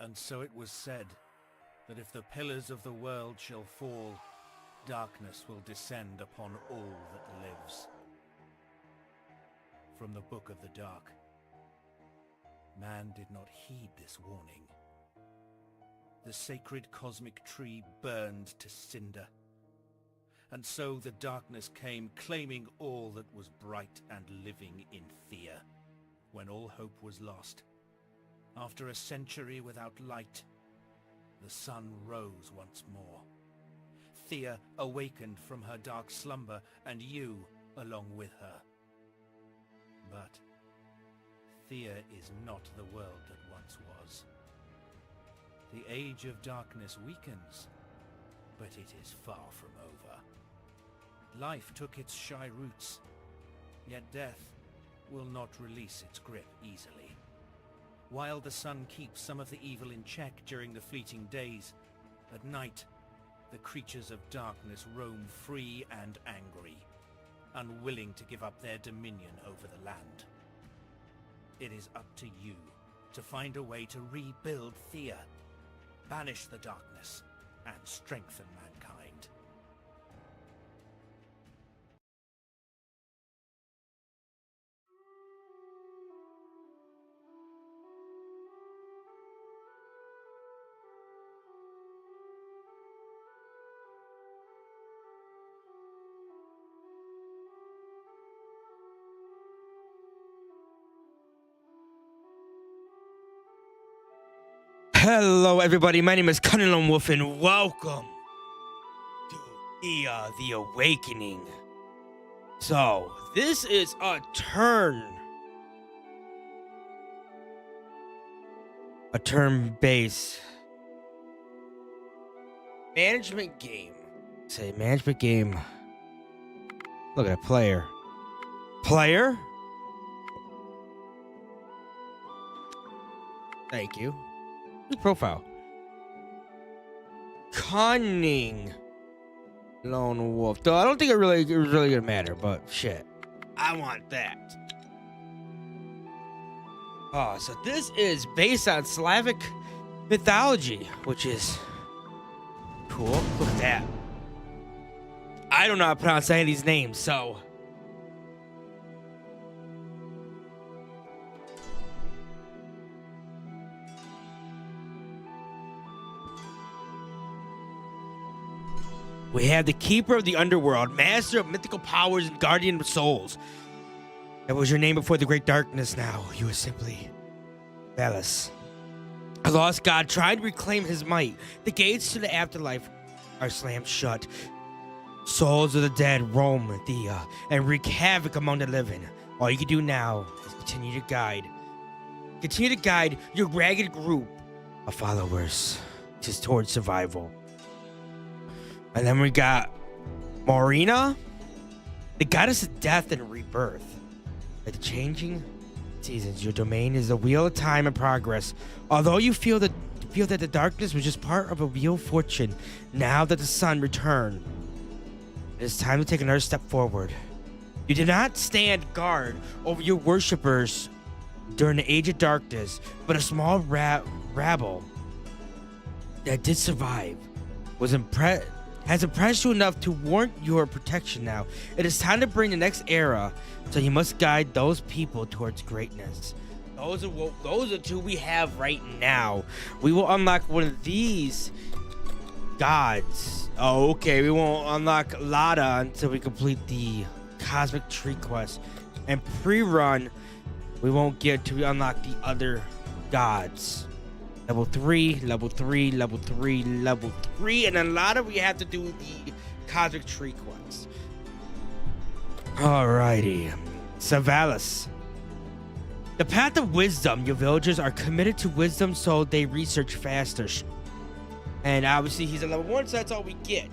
And so it was said that if the pillars of the world shall fall, darkness will descend upon all that lives. From the Book of the Dark. Man did not heed this warning. The sacred cosmic tree burned to cinder. And so the darkness came, claiming all that was bright and living in Thea, when all hope was lost. After a century without light, the sun rose once more. Thea awakened from her dark slumber, and you along with her. But Thea is not the world that once was. The age of darkness weakens, but it is far from over. Life took its shy roots, yet death will not release its grip easily. While the sun keeps some of the evil in check during the fleeting days, at night, the creatures of darkness roam free and angry, unwilling to give up their dominion over the land. It is up to you to find a way to rebuild Thea, banish the darkness, and strengthen mankind. Hello everybody, my name is Cunning Lone Wolf and welcome to Thea the Awakening. So, this is a turn-based management game. Say management game. Look at player. Player? Thank you. Profile. Cunning Lone Wolf. Though I don't think it was really gonna matter, but shit. I want that. Oh, so this is based on Slavic mythology, which is cool. Look at that. I don't know how to pronounce any of these names, so we have the Keeper of the Underworld, Master of Mythical Powers and Guardian of Souls. That was your name before the Great Darkness. Now you are simply Velas, a lost god trying to reclaim his might. The gates to the afterlife are slammed shut. Souls of the dead roam Thea and wreak havoc among the living. All you can do now is continue to guide your ragged group of followers towards survival. And then we got Marina, the goddess of death and rebirth. At the changing seasons, your domain is the wheel of time and progress. Although you feel that the darkness was just part of a wheel of fortune, now that the sun returned, it is time to take another step forward. You did not stand guard over your worshippers during the age of darkness, but a small rabble that did survive has impressed you enough to warrant your protection now. It is time to bring the next era, so you must guide those people towards greatness. Those are two we have right now. We will unlock one of these gods. Oh, okay, we won't unlock Lada until we complete the Cosmic Tree quest. And pre-run, we won't get to unlock the other gods. Level 3, level 3, level 3, level 3, and then a lot of we have to do the Cosmic Tree quest. Alrighty. Savalas. The path of wisdom. Your villagers are committed to wisdom, so they research faster. And obviously he's a level 1, so that's all we get.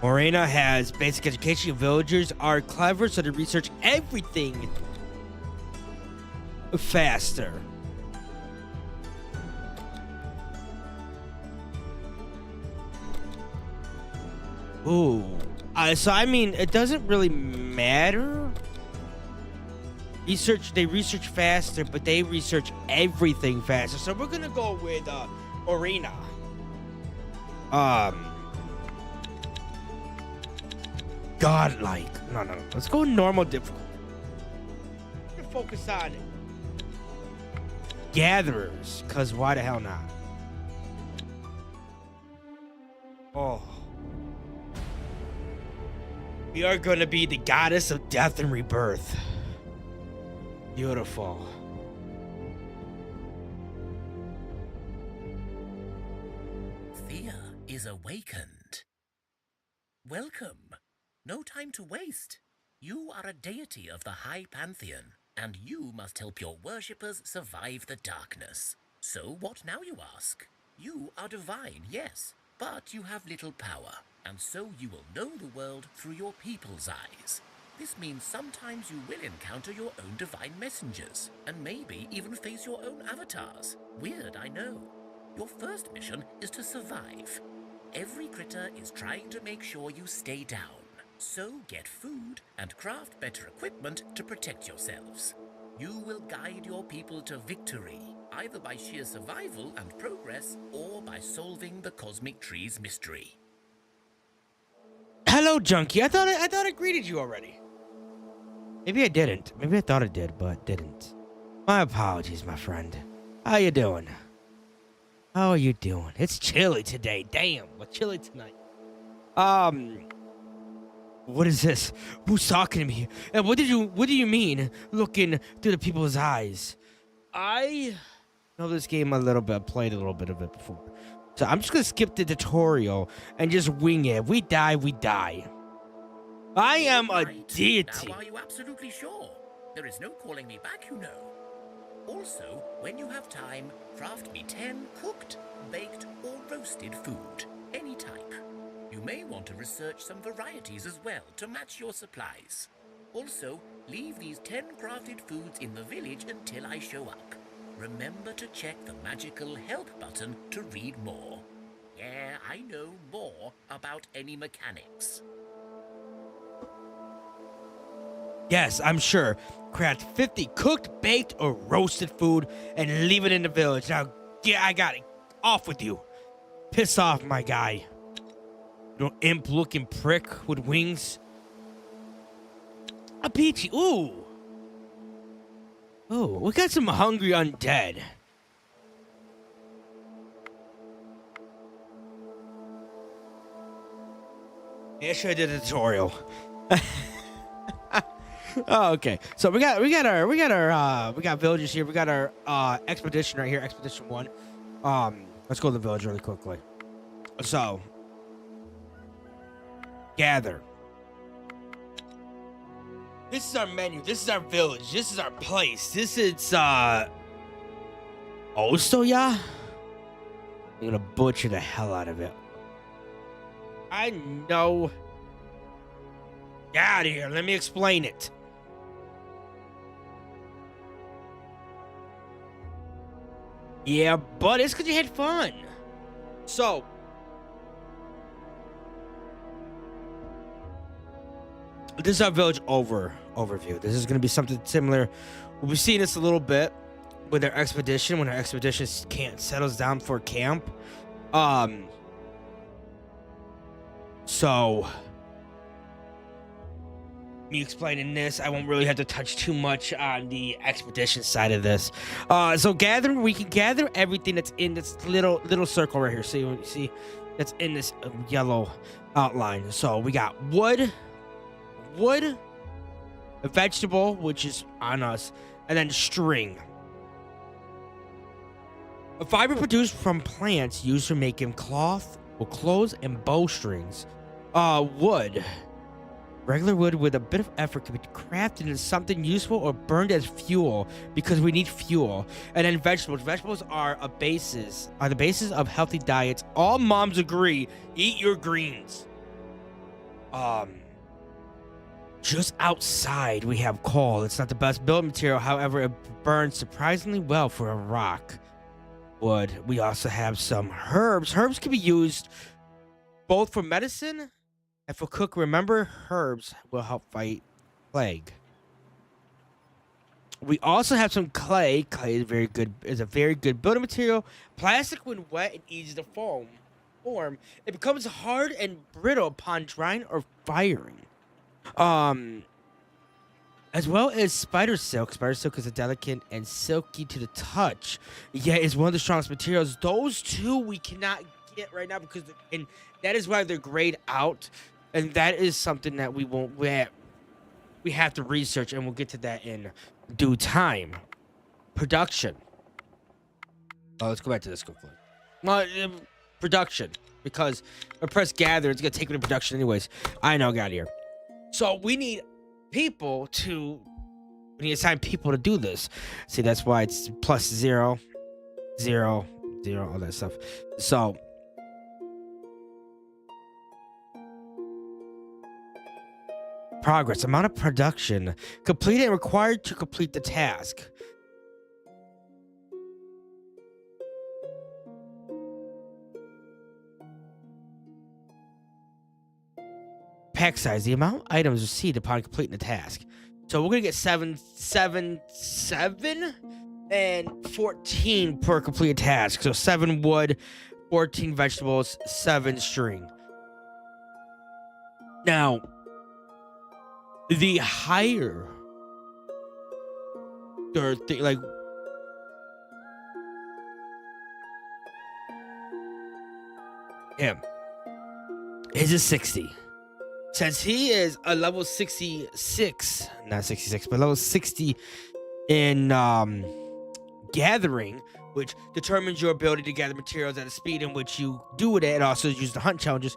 Morena has basic education. Your villagers are clever, so they research everything faster. Ooh. So I mean, it doesn't really matter. They research faster, but they research everything faster. So we're gonna go with Arena. Godlike. No. Let's go normal difficulty. We're gonna focus on Gatherers, cause why the hell not? Oh. We are gonna be the goddess of death and rebirth. Beautiful. Thea is awakened. Welcome. No time to waste. You are a deity of the High Pantheon, and you must help your worshippers survive the darkness. So what now, you ask? You are divine, yes, but you have little power, and so you will know the world through your people's eyes. This means sometimes you will encounter your own divine messengers, and maybe even face your own avatars. Weird, I know. Your first mission is to survive. Every critter is trying to make sure you stay down. So get food and craft better equipment to protect yourselves. You will guide your people to victory, either by sheer survival and progress, or by solving the cosmic tree's mystery. Hello, Junkie. I thought I greeted you already. Maybe I didn't. Maybe I thought I did, but didn't. My apologies, my friend. How you doing? How are you doing? It's chilly today. Damn, what's chilly tonight? What is this? Who's talking to me? And what do you mean looking through the people's eyes? I know this game a little bit. I played a little bit of it before. So I'm just gonna skip the tutorial and just wing it. If we die, we die. I am a deity. Now are you absolutely sure? There is no calling me back, you know. Also, when you have time, craft me 10 cooked, baked, or roasted food. Any type. You may want to research some varieties as well to match your supplies. Also, leave these 10 crafted foods in the village until I show up. Remember to check the magical help button to read more. Yeah, I know more about any mechanics. Yes, I'm sure. Craft 50 cooked, baked, or roasted food and leave it in the village. Now, yeah, I got it. Off with you. Piss off, my guy. You know, imp-looking prick with wings. A peachy. Ooh. Oh, we got some hungry undead. Yeah, I should have did a tutorial. Oh, okay. So we got villagers here. We got our expedition right here, expedition 1. Let's go to the village really quickly. So, gather. This is our menu. This is our village. This is our place. This is Ostoya. I'm gonna butcher the hell out of it. I know. Get out of here. Let me explain it. Yeah, but it's because you had fun. So, this is our village overview. This is going to be something similar. We'll be seeing this a little bit with our expedition, when our expedition settles down for camp. So, me explaining this, I won't really have to touch too much on the expedition side of this. So we can gather everything that's in this little circle right here. See, that's in this yellow outline. So we got wood, a vegetable, which is on us, and then string. A fiber produced from plants used for making cloth, or clothes, and bowstrings. Wood. Regular wood with a bit of effort can be crafted into something useful or burned as fuel because we need fuel. And then vegetables. Vegetables are the basis of healthy diets. All moms agree. Eat your greens. Just outside we have coal. It's not the best build material, however, it burns surprisingly well for a rock. Wood. We also have some herbs. Herbs can be used both for medicine and for cook. Remember, herbs will help fight plague. We also have some clay. Clay is very good. Is a very good building material. Plastic, when wet and easy to form, it becomes hard and brittle upon drying or firing. Um, as well as spider silk. Spider silk is a delicate and silky to the touch. Yet is one of the strongest materials. Those two we cannot get right now because, and that is why they're grayed out, and that is something that we won't. We have to research, and we'll get to that in due time. Production. Oh, let's go back to this quickly. Well, production, because if I press gather, it's gonna take me to production anyways. I know, got here. So we need people to. We need to assign people to do this. See, that's why it's plus 0, 0, 0, all that stuff. So. Progress. Amount of production. Completed and required to complete the task. Pack size. The amount of items received upon completing the task. So we're going to get 7, and 14 per completed task. So 7 wood, 14 vegetables, 7 string. Now, the higher like him, his is 60. Since he is a level 66, not 66, but level 60 in gathering, which determines your ability to gather materials at a speed in which you do it at. Also use the hunt challenges.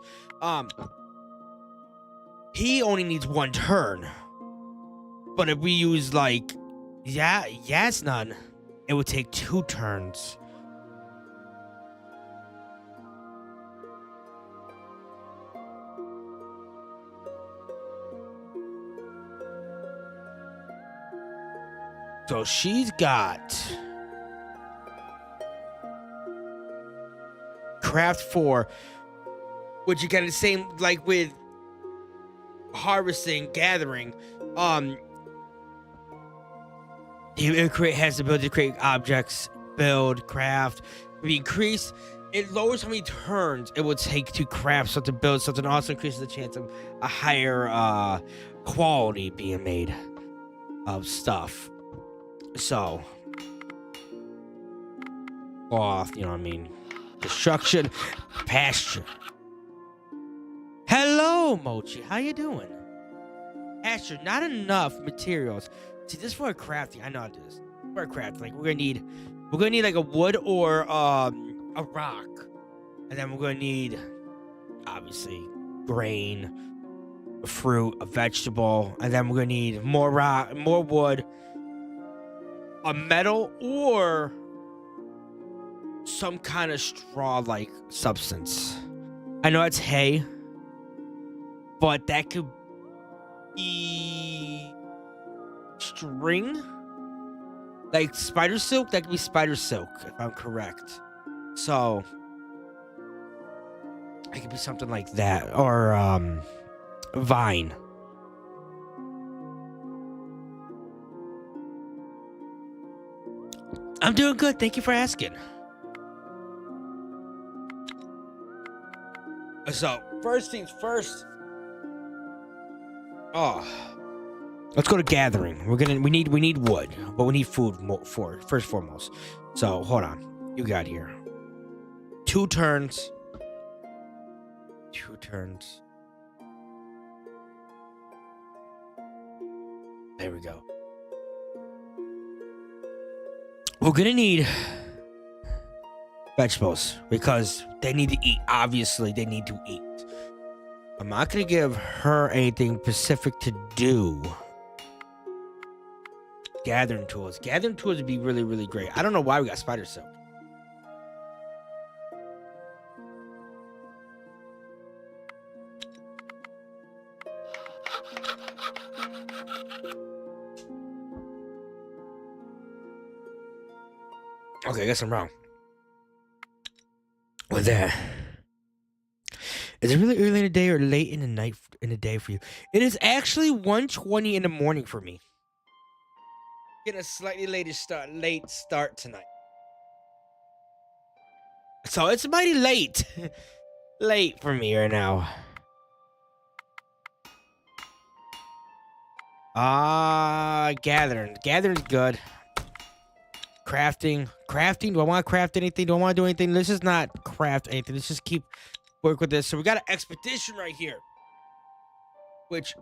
He only needs 1 turn. But if we use like Yasnan, it would take 2 turns. So she's got craft 4, which you get the same like with harvesting, gathering. It has the ability to create objects, build, craft. Be increased. It lowers how many turns it would take to craft something, build something. Also increases the chance of a higher quality being made of stuff. So, cloth, you know what I mean? Destruction, pasture. Hello, Mochi. How you doing? Pasture, not enough materials. See, this is for crafting. I know how to do this. For crafting, like we're gonna need like a wood or a rock, and then we're gonna need obviously grain, a fruit, a vegetable, and then we're gonna need more rock, more wood, a metal, or some kind of straw-like substance. I know it's hay, but that could be string, like spider silk. That could be spider silk, if I'm correct. So it could be something like that, or vine. I'm doing good. Thank you for asking. So first things first. Oh, let's go to gathering. We need wood, but we need food for first foremost. So hold on. You got here 2 turns. 2 turns. There we go. We're gonna need vegetables because they need to eat. Obviously, they need to eat. I'm not gonna give her anything specific to do. Gathering tools. Gathering tools would be really, really great. I don't know why we got spider silk. Okay, I guess I'm wrong with that. Is it really early in the day or late in the night in the day for you? It is actually 1:20 in the morning for me. Getting a slightly late start tonight. So it's mighty late. Late for me right now. Gathering. Gathering's good. Crafting. Do I want to craft anything? Do I want to do anything? Let's just not craft anything. Let's just keep work with this. So we got an expedition right here. Which,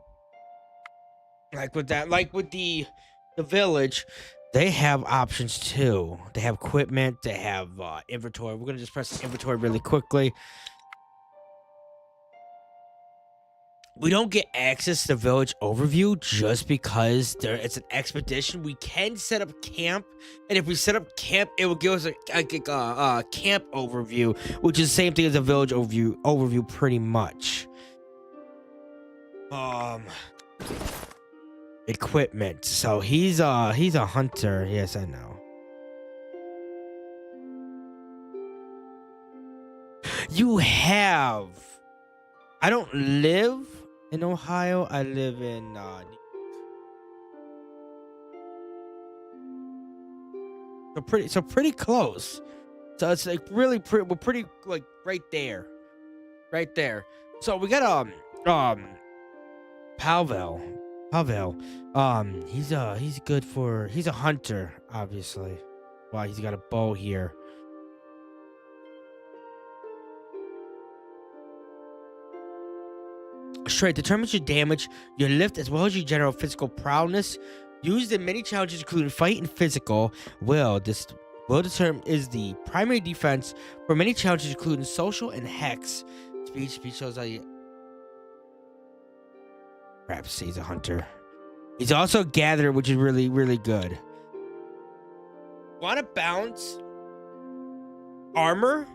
like with the village, they have options too. They have equipment. They have inventory. We're gonna just press inventory really quickly. We don't get access to the village overview just because it's an expedition. We can set up camp, and if we set up camp, it will give us a camp overview, which is the same thing as a village overview pretty much. Equipment. So he's a hunter. Yes, I know. You have. I don't live in Ohio. I live in so pretty close. So it's like we're pretty like right there. So we got Pavel. He's good for, he's a hunter, obviously. Wow, he's got a bow here. Strength determines your damage, your lift, as well as your general physical prowess. Used in many challenges, including fight and physical. Will determine is the primary defense for many challenges, including social and hex. Speech shows how you. Perhaps he's a hunter. He's also a gatherer, which is really, really good. Want to bounce armor,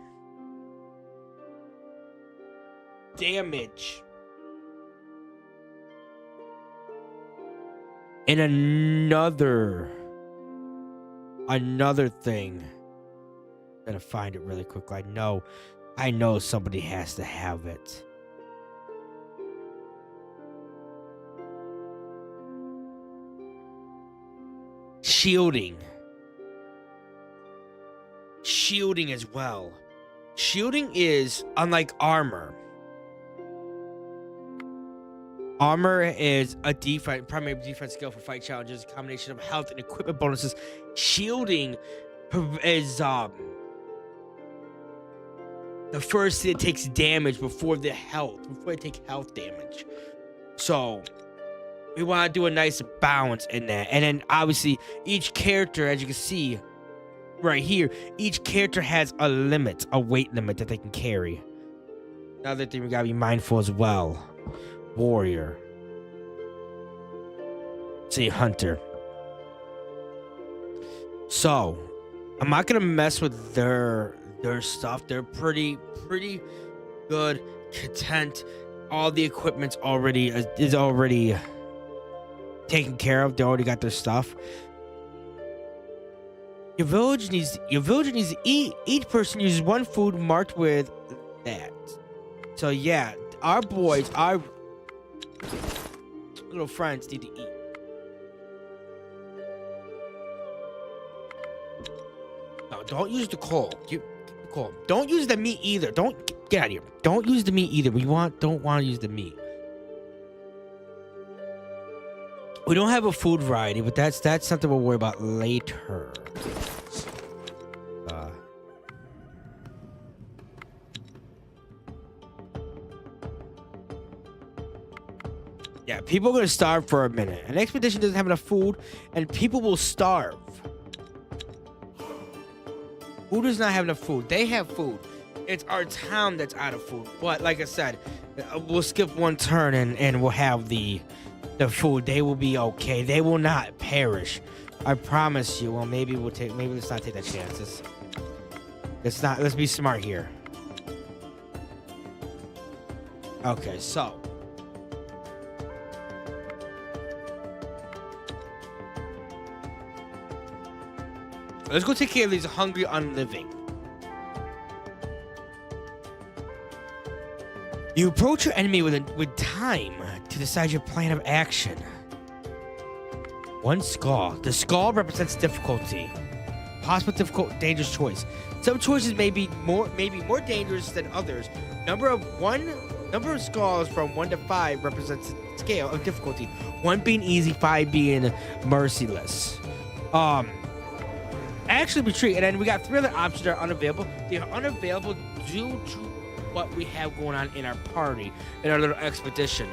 damage. And another thing. I'm gonna find it really quickly. I know somebody has to have it. Shielding as well. Shielding is unlike armor. Armor is a primary defense skill for fight challenges, a combination of health and equipment bonuses. Shielding is the first thing that takes damage before they take health damage. So we want to do a nice balance in that. And then obviously each character, as you can see right here, each character has a weight limit that they can carry. Another thing we gotta be mindful as well. Warrior. See, hunter. So, I'm not gonna mess with their stuff. They're pretty good, content. All the equipment's already taken care of. They already got their stuff. Your village needs to eat. Each person uses one food marked with that. So yeah, our little friends need to eat. No, don't use the coal. Coal. Don't use the meat either. Don't get out of here. Don't use the meat either. Don't want to use the meat. We don't have a food variety, but that's something we'll worry about later. Yeah, people are going to starve for a minute. An expedition doesn't have enough food, and people will starve. Who does not have enough food? They have food. It's our town that's out of food. But like I said, we'll skip one turn, and we'll have the food. They will be okay. They will not perish. I promise you. Well, maybe let's not take that chance. Let's be smart here. Okay, so. Let's go take care of these hungry unliving. You approach your enemy with time to decide your plan of action. One skull. The skull represents difficulty. Possible difficult, dangerous choice. Some choices may be more dangerous than others. Number of skulls from 1 to 5 represents the scale of difficulty. 1 being easy, 5 being merciless. Actually retreat, and then we got 3 other options that are unavailable. They are unavailable due to what we have going on in our party, in our little expedition.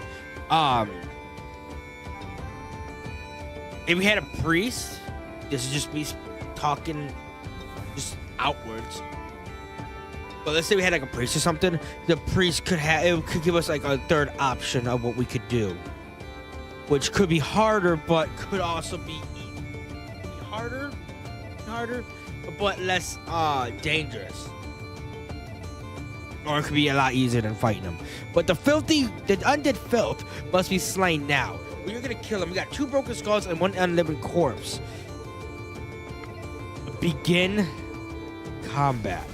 If we had a priest, this is just me talking just outwards. But let's say we had like a priest or something, the priest could give us like a third option of what we could do, which could be harder, but could also be harder, but less dangerous. Or it could be a lot easier than fighting them. But the undead filth must be slain now. We're gonna kill them. We got 2 broken skulls and 1 unliving corpse. Begin combat.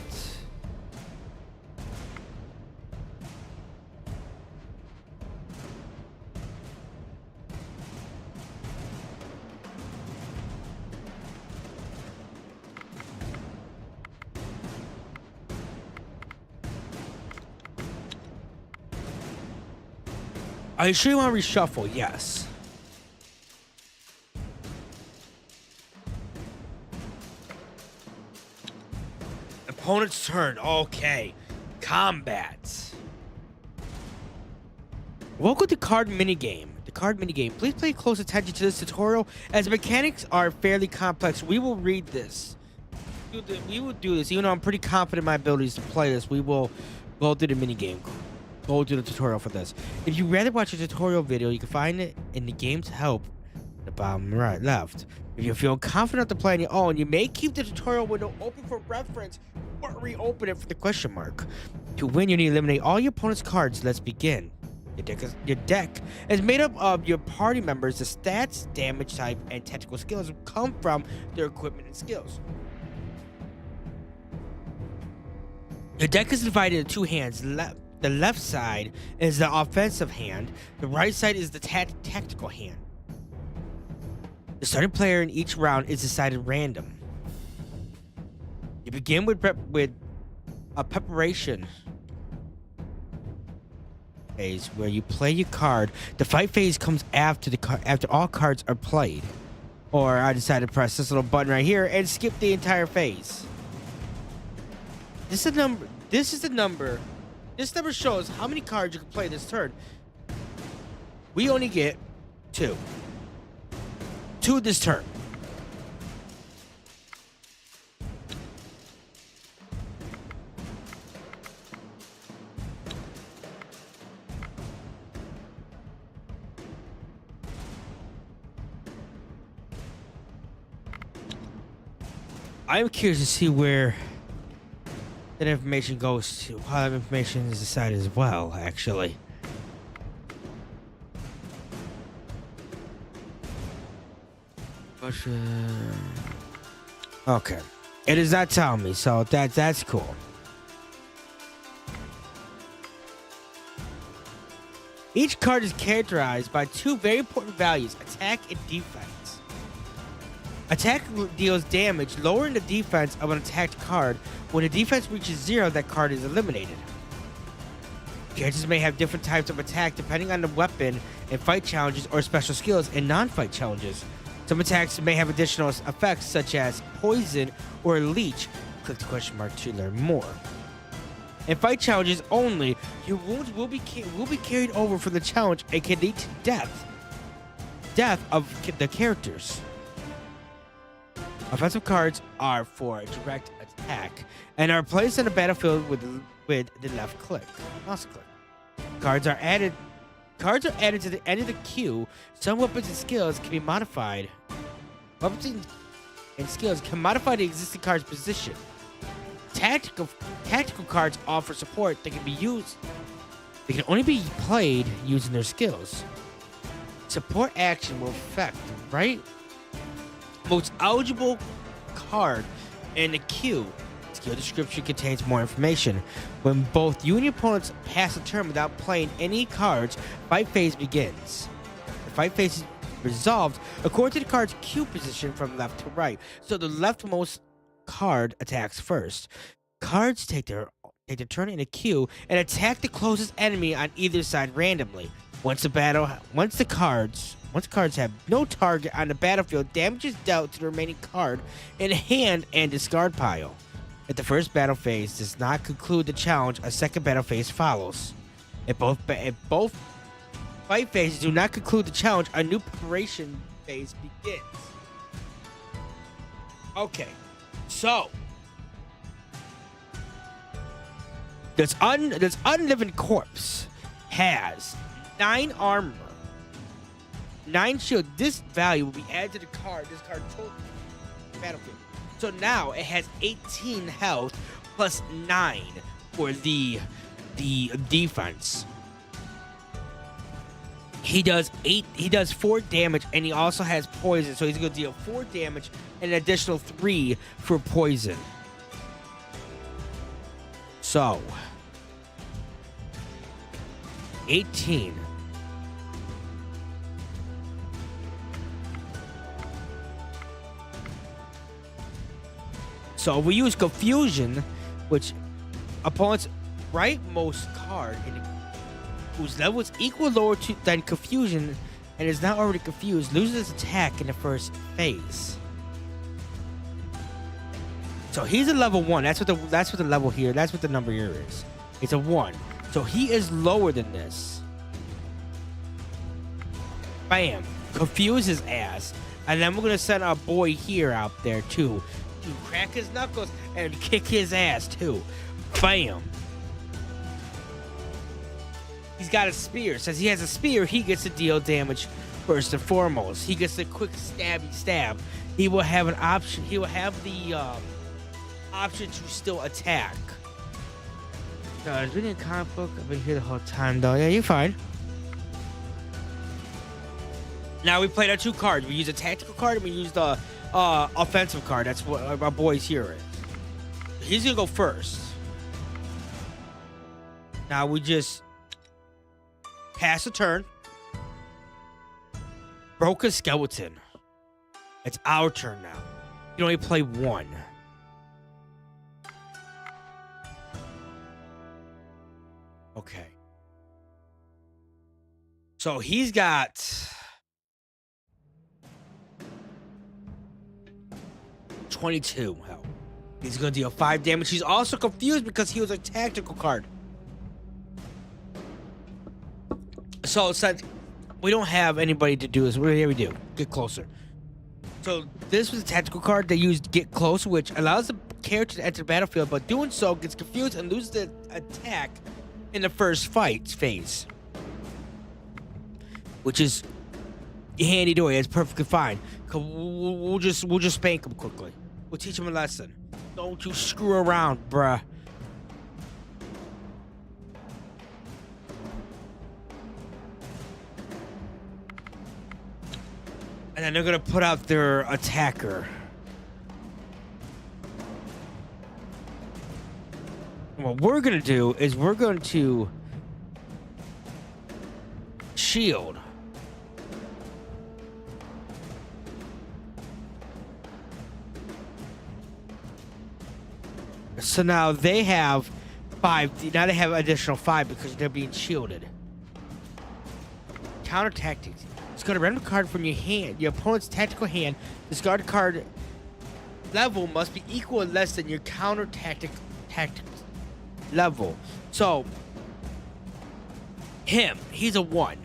Are you sure you want to reshuffle? Yes. Opponent's turn. Okay. Combat. Welcome to card minigame. The card minigame. Please pay close attention to this tutorial as the mechanics are fairly complex. We will read this. We will do this. Even though I'm pretty confident in my abilities to play this, we will go through the minigame. Go do the tutorial for this. If you'd rather watch a tutorial video, you can find it in the game's help at the bottom right left. If you feel confident to play on your own, you may keep the tutorial window open for reference or reopen it for the question mark. To win, you need to eliminate all your opponent's cards. Let's begin. Your deck is made up of your party members. The stats, damage type, and tactical skills come from their equipment and skills. Your deck is divided into 2 hands. The left side is the offensive hand. The right side is the tactical hand. The starting player in each round is decided random. You begin with a preparation phase where you play your card. The fight phase comes after after all cards are played. Or I decided to press this little button right here and skip the entire phase. This is the number. This number shows how many cards you can play this turn. We only get 2. 2 this turn. I'm curious to see where that information goes to, how that information is decided as well, actually. Okay. It does not tell me, so that's cool. Each card is characterized by 2 very important values, attack and defense. Attack deals damage, lowering the defense of an attacked card. When the defense reaches 0, that card is eliminated. Characters may have different types of attack depending on the weapon in fight challenges or special skills in non-fight challenges. Some attacks may have additional effects such as poison or leech. Click the question mark to learn more. In fight challenges only, your wounds will be carried over from the challenge and can lead to death of the characters. Offensive cards are for direct attack and are placed on the battlefield with the left click. Mouse click. Cards are added to the end of the queue. Some weapons and skills can be modified. Weapons and skills can modify the existing card's position. Tactical cards offer support that can be used. They can only be played using their skills. Support action will affect the most eligible card in the queue. Skill description contains more information. When both you and your opponents pass a turn without playing any cards, fight phase begins. The fight phase resolved according to the card's Q position from left to right. So the leftmost card attacks first. Cards take their turn in a queue and attack the closest enemy on either side randomly. Once the cards have no target on the battlefield, damage is dealt to the remaining card in hand and discard pile. If the first battle phase does not conclude the challenge, a second battle phase follows. If both fight phases do not conclude the challenge, a new preparation phase begins. Okay, so this unliving corpse has 9 armor, 9 shield. This value will be added to the card. This card total battlefield. So now it has 18 health plus 9 for the defense. He does 4 damage, and he also has poison, so he's gonna deal 4 damage and an additional 3 for poison. So 18. So we use Confusion, which opponent's rightmost card whose level is equal or lower than Confusion and is not already confused loses its attack in the first phase. So he's a level 1. That's what the level here. That's what the number here is. It's a 1. So he is lower than this. Bam. Confuse his ass. And then we're gonna send our boy here out there too. To crack his knuckles and kick his ass too. Bam. He's got a spear. Since he has a spear, he gets to deal damage first and foremost. He gets a quick stabby stab. He will have an option. He will have the option to still attack. I was reading a comic book. I've been here the whole time though. Yeah, you're fine. Now we played our 2 cards. We used a tactical card and we used the offensive card. That's what our boy's here is. He's gonna go first. Now we just pass a turn. Broke a skeleton. It's our turn now. You can only play 1. Okay. So he's got 22 health. He's going to deal 5 damage. He's also confused because he was a tactical card. So since we don't have anybody to do this, here we do. Get closer. So this was a tactical card. They used Get Close, which allows the character to enter the battlefield, but doing so gets confused and loses the attack in the first fight phase. Which is handy to it. It's perfectly fine. We'll just spank him quickly. We'll teach him a lesson. Don't you screw around, bruh. And then they're gonna put out their attacker. And what we're gonna do is we're going to shield. So now they have 5. Now they have additional 5 because they're being shielded. Counter tactics. Discard a random card from your hand, your opponent's tactical hand. Discard card level must be equal or less than your counter tactics level. So he's a 1.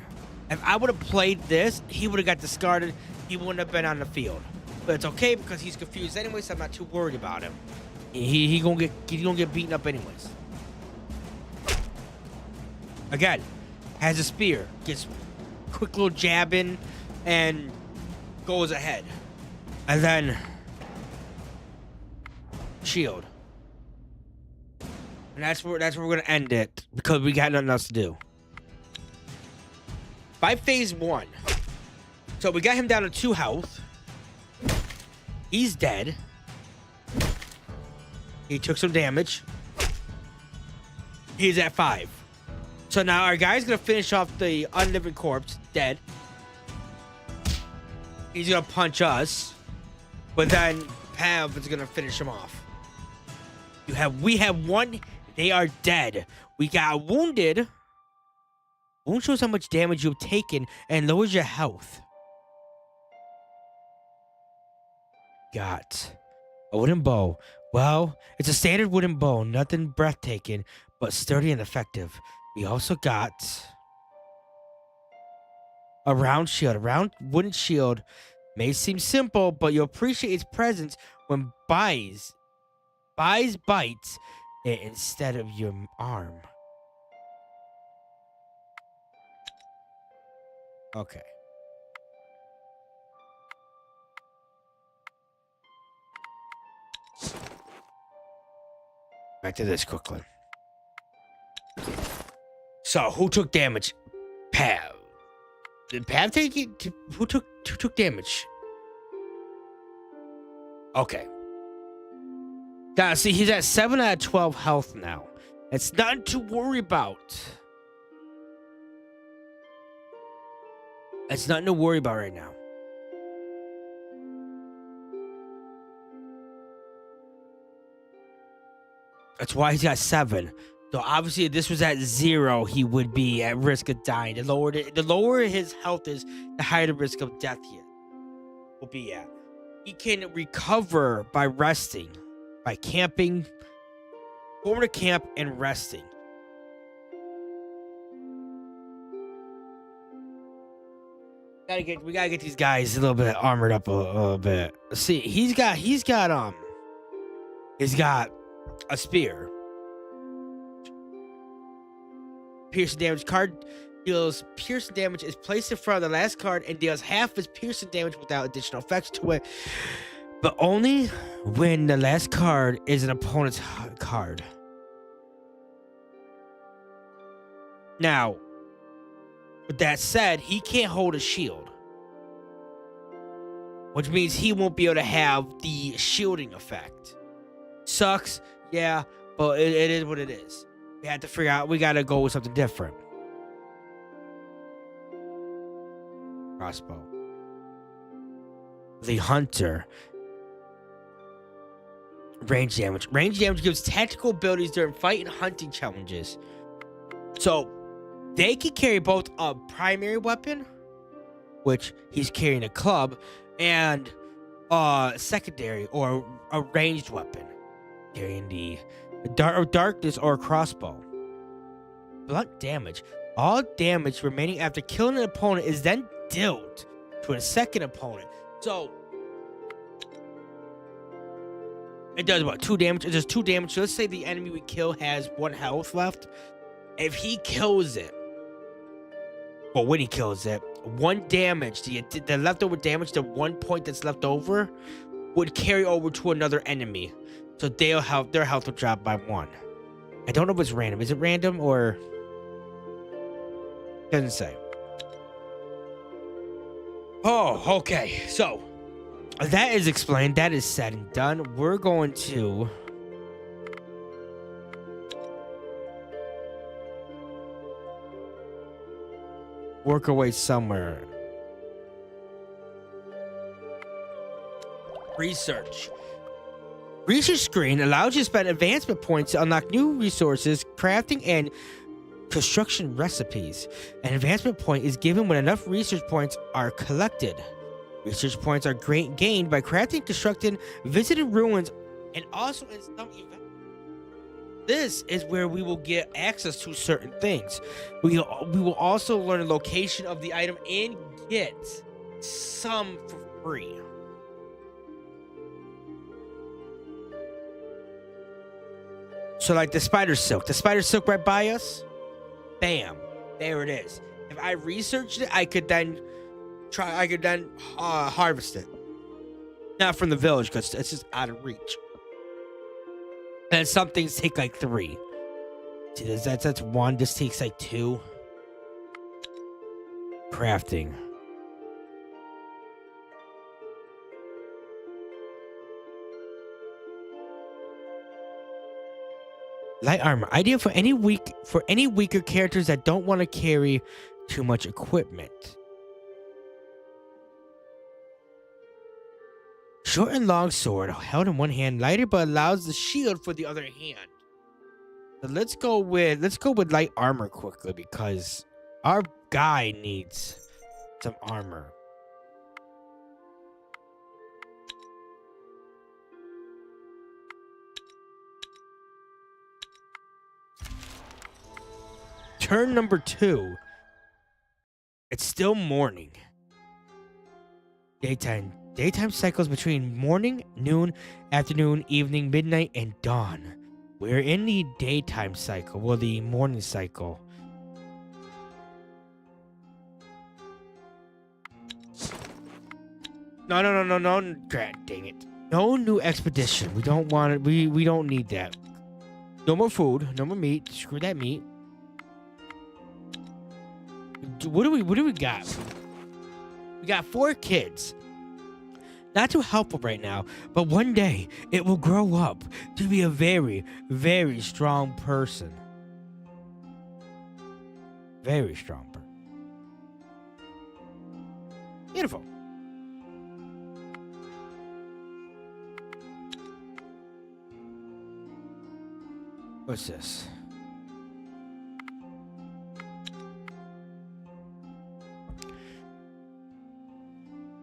If I would have played this, he would have got discarded. He wouldn't have been on the field. But it's okay because he's confused anyway, so I'm not too worried about him. He's gonna get beaten up anyways. Again, has a spear, gets quick little jab in, and goes ahead. And then shield. And that's where we're gonna end it because we got nothing else to do. By phase 1. So we got him down to 2 health. He's dead. He took some damage. He's at 5. So now our guy's gonna finish off the unliving corpse, dead. He's gonna punch us, but then Pav is gonna finish him off. We have one. They are dead. We got wounded. Wound shows how much damage you've taken and lowers your health. Got a wooden bow. Well, it's a standard wooden bow, nothing breathtaking, but sturdy and effective. We also got a round shield. A round wooden shield may seem simple, but you'll appreciate its presence when bites it instead of your arm. Okay. Back to this quickly. So, who took damage? Pav. Did Pav take it? Who took damage? Okay. Guys, see, he's at 7 out of 12 health now. It's nothing to worry about. It's nothing to worry about right now. That's why he's got 7. So obviously, if this was at 0, he would be at risk of dying. The lower his health is, the higher the risk of death he will be at. He can recover by resting, by camping, forming a camp and resting. We gotta get these guys a little bit armored up a little bit. See, he's got a spear. Piercing damage card deals piercing damage, is placed in front of the last card and deals half its piercing damage without additional effects to it, but only when the last card is an opponent's card. Now, with that said, he can't hold a shield, which means he won't be able to have the shielding effect. Sucks, yeah, but it is what it is. We had to figure out, we gotta go with something different. Crossbow. The Hunter. Range damage. Range damage gives tactical abilities during fight and hunting challenges. So, they can carry both a primary weapon, which he's carrying a club, and a secondary or a ranged weapon, carrying the darkness or a crossbow. Blunt damage. All damage remaining after killing an opponent is then dealt to a second opponent. So it does what? 2 damage? It does 2 damage. So let's say the enemy we kill has 1 health left. If he kills it, or when he kills it, 1 damage, the leftover damage, the 1 point that's left over, would carry over to another enemy. So their health will drop by 1. I don't know if it's random. Is it random or doesn't say? Oh, okay. So that is explained. That is said and done. We're going to work our way somewhere. Research. Research screen allows you to spend advancement points to unlock new resources, crafting, and construction recipes. An advancement point is given when enough research points are collected. Research points are gained by crafting, constructing, visiting ruins, and also in some events. This is where we will get access to certain things. We will also learn the location of the item and get some for free. So like the spider silk right by us, bam, there it is. If I researched it, I could then harvest it. Not from the village because it's just out of reach. And some things take like 3. See, that's 1. This takes like 2. Crafting. Light armor. Idea for any weaker characters that don't want to carry too much equipment. Short and long sword, held in one hand, lighter but allows the shield for the other hand. So let's go with light armor quickly because our guy needs some armor. Turn number 2. It's still morning. Daytime. Daytime cycles between morning, noon, afternoon, evening, midnight, and dawn. We're in the daytime cycle. Well, the morning cycle. No. God dang it. No new expedition. We don't want it. We don't need that. No more food. No more meat. Screw that meat. What do we got? We got 4 kids. Not too helpful right now, but one day it will grow up to be a very, very strong person. Very strong person. Beautiful. What's this?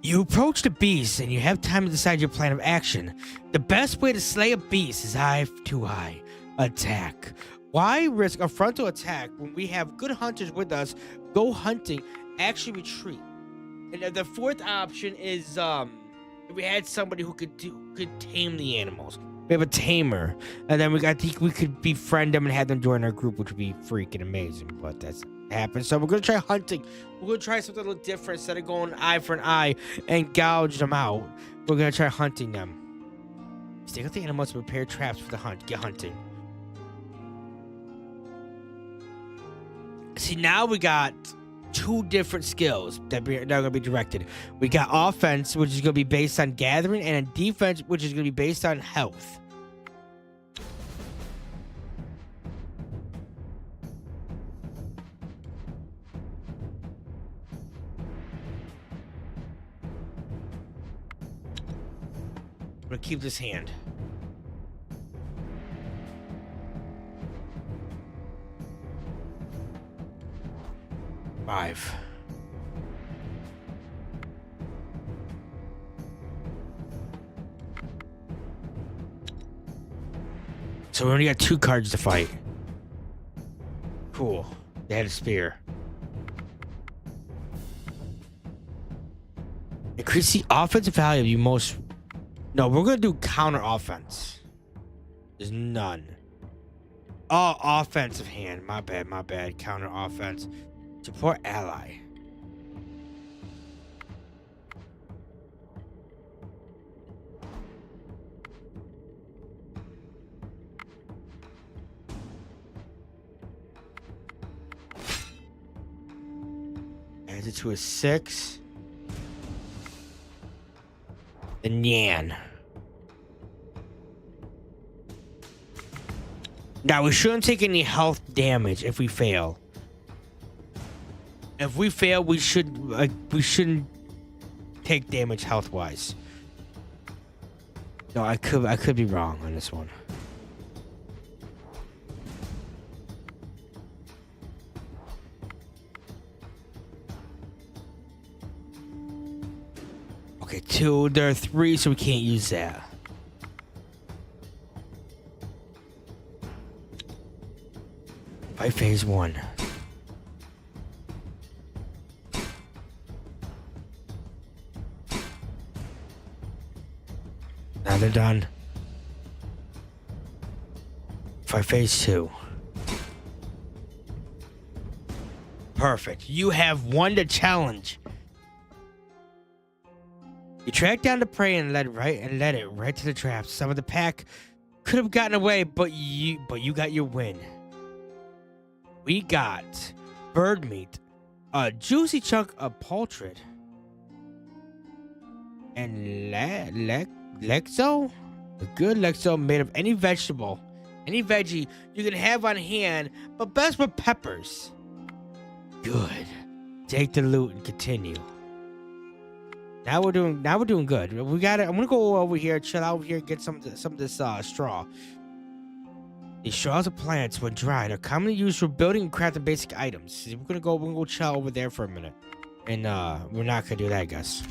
You approach the beast and you have time to decide your plan of action. The best way to slay a beast is eye to eye attack. Why risk a frontal attack when we have good hunters with us? Go hunting, actually retreat. And the 4th option is if we had somebody who could tame the animals. We have a tamer, and then we could befriend them and have them join our group, which would be freaking amazing. But that's happen. So we're gonna try hunting. We're gonna try something a little different. Instead of going eye for an eye and gouge them out, we're gonna try hunting them. Stake out the animals to prepare traps for the hunt. Get hunting. See, now we got 2 different skills that are gonna be directed. We got offense, which is gonna be based on gathering, and defense, which is gonna be based on health. I'm gonna keep this hand. Five. So we only got 2 cards to fight. Cool. They had a spear. Increase the offensive value of you most. No, we're gonna do counter offense. There's none. Oh, offensive hand. My bad. Counter offense. Support ally. Adds it to a 6. The Nyan. Now we shouldn't take any health damage if we fail. If we fail, we shouldn't take damage health wise. No, I could be wrong on this one. Okay, 2. There are 3, so we can't use that. Fight phase 1. Now they're done. Fight phase 2. Perfect. You have won the challenge. You track down the prey and led it right to the traps. Some of the pack could have gotten away, but you got your win. We got bird meat, a juicy chunk of poultry, and Lexo, a good Lexo made of any vegetable, any veggie you can have on hand, but best with peppers. Good. Take the loot and continue. Now we're doing good. We got it. I'm gonna go over here, chill out over here, get some of this straw. These straws of plants, when dried, are commonly used for building and crafting basic items. We're gonna go chill over there for a minute, and we're not gonna do that, I guess.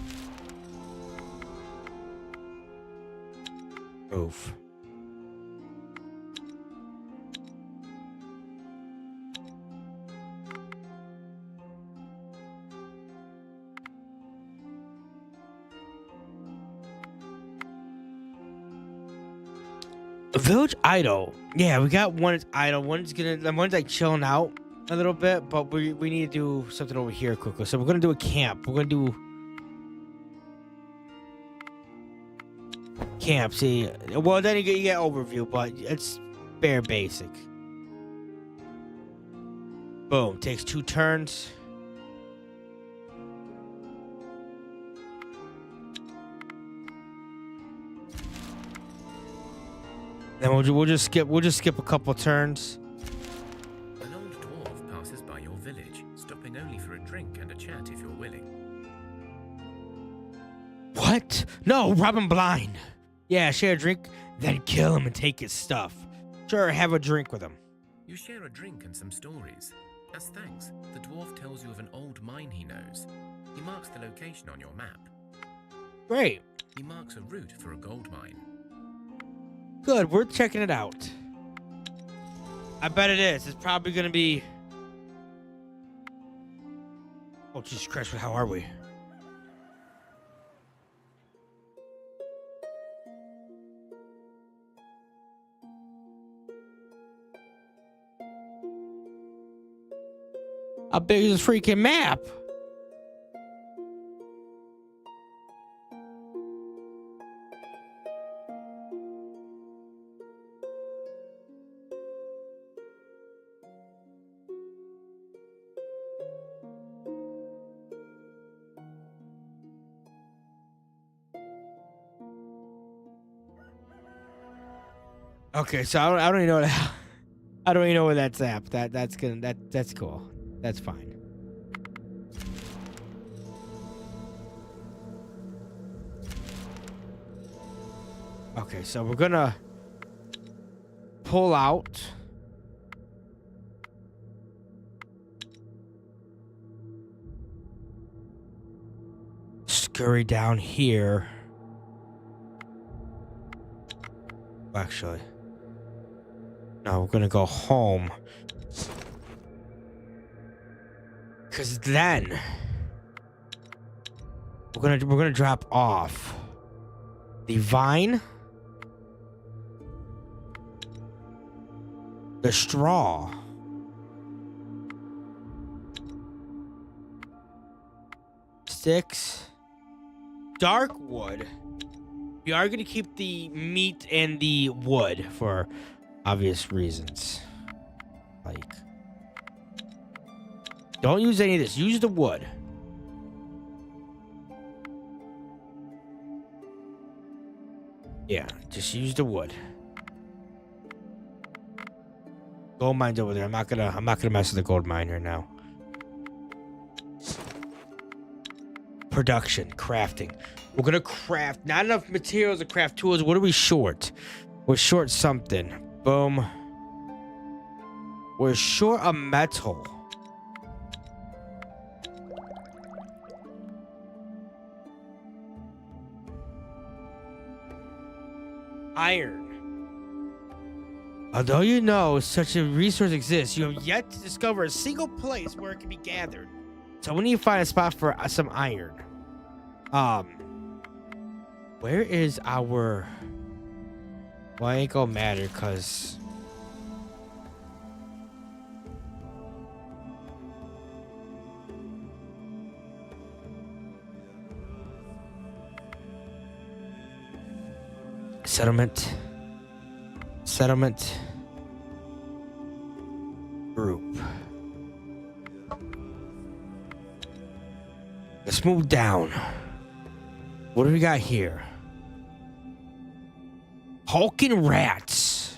Move. Village idle. Yeah, we got one that's idle. One's like chilling out a little bit, but we need to do something over here quickly. So we're gonna do a camp. We're gonna do camp. See, well then you get overview, but it's bare basic. Boom. Takes 2 turns. Then we'll just skip a couple turns. An old dwarf passes by your village, stopping only for a drink and a chat if you're willing. What? No, rob him blind. Yeah, share a drink, then kill him and take his stuff. Sure, have a drink with him. You share a drink and some stories. As thanks, the dwarf tells you of an old mine he knows. He marks the location on your map. Great. He marks a route for a gold mine. Good, we're checking it out. I bet it is. It's probably gonna be... Oh, Jesus Christ, how are we? How big is this freaking map? Okay, so I don't even know what I don't even know where that's at. That's cool. That's fine. Okay, so we're gonna pull out. Scurry down here. Actually. No, we're gonna go home. Cause then we're gonna drop off the vine, the straw, sticks, dark wood. We are gonna keep the meat and the wood for obvious reasons. Like, don't use any of this. Use the wood. Yeah, just use the wood. Gold mine's over there. I'm not gonna mess with the gold mine here now. Production, crafting. We're gonna craft. Not enough materials to craft tools. What are we short? We're short something. Boom. We're short a metal. Iron. Although you know such a resource exists, you have yet to discover a single place where it can be gathered. So we need to find a spot for some iron. Where is our... Well, it ain't gonna matter, cause... Settlement. Group. Let's move down. What do we got here? Hulking rats.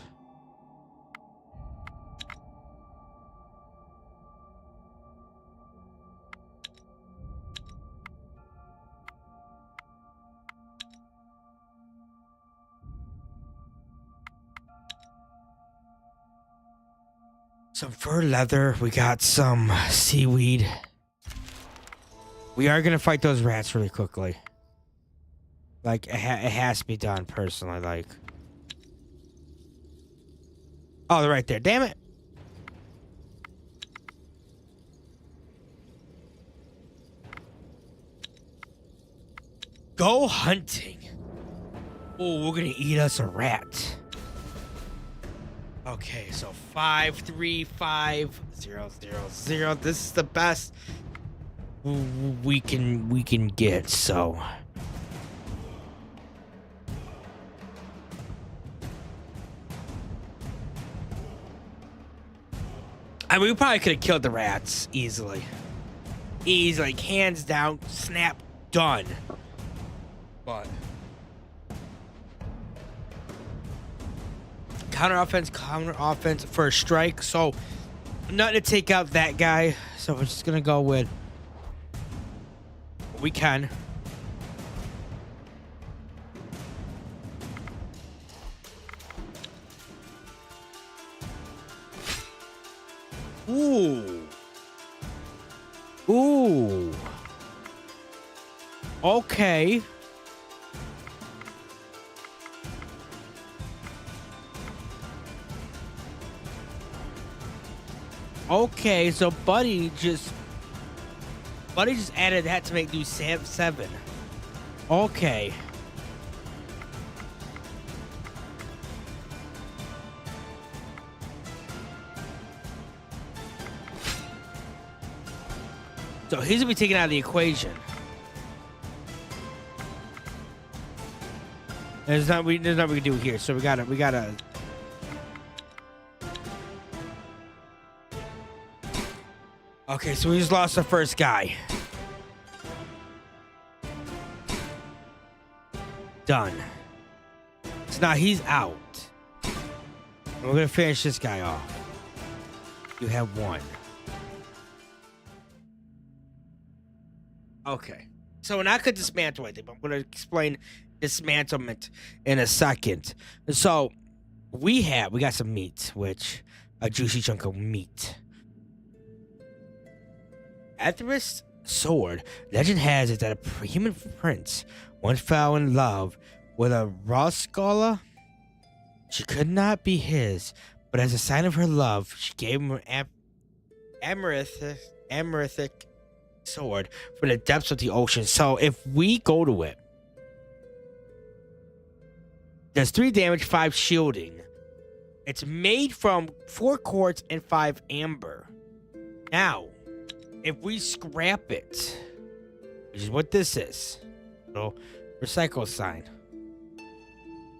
some fur leather. We got some seaweed. We are gonna fight those rats really quickly. Like, it has to be done personally, like. Oh, they're right there. Damn it. Go hunting. Oh, we're gonna eat us a rat. Okay, so 5, 3, 5, 0, 0, 0. This is the best we can get, so. I mean, we probably could have killed the rats easily. Easy, like, hands down, snap, done. But counter offense for a strike. So nothing to take out that guy. So we're just gonna go with what we can. Ooh. Ooh. Okay. Okay, so Buddy just added that to make do 7. Okay. So he's gonna be taken out of the equation. There's nothing we can do here. So we gotta. Okay, so we just lost the first guy. Done. So now he's out. And we're gonna finish this guy off. You have 1. Okay. So we're not gonna dismantle anything, but I'm gonna explain dismantlement in a second. So we got some meat, which a juicy chunk of meat. Atheris sword. Legend has it that a human prince once fell in love with a Roskala. She could not be his, but as a sign of her love, she gave him an amethyst sword from the depths of the ocean. So if we go to it, there's 3 damage, 5 shielding. It's made from 4 quartz and 5 amber. Now, if we scrap it, which is what this is, little recycle sign,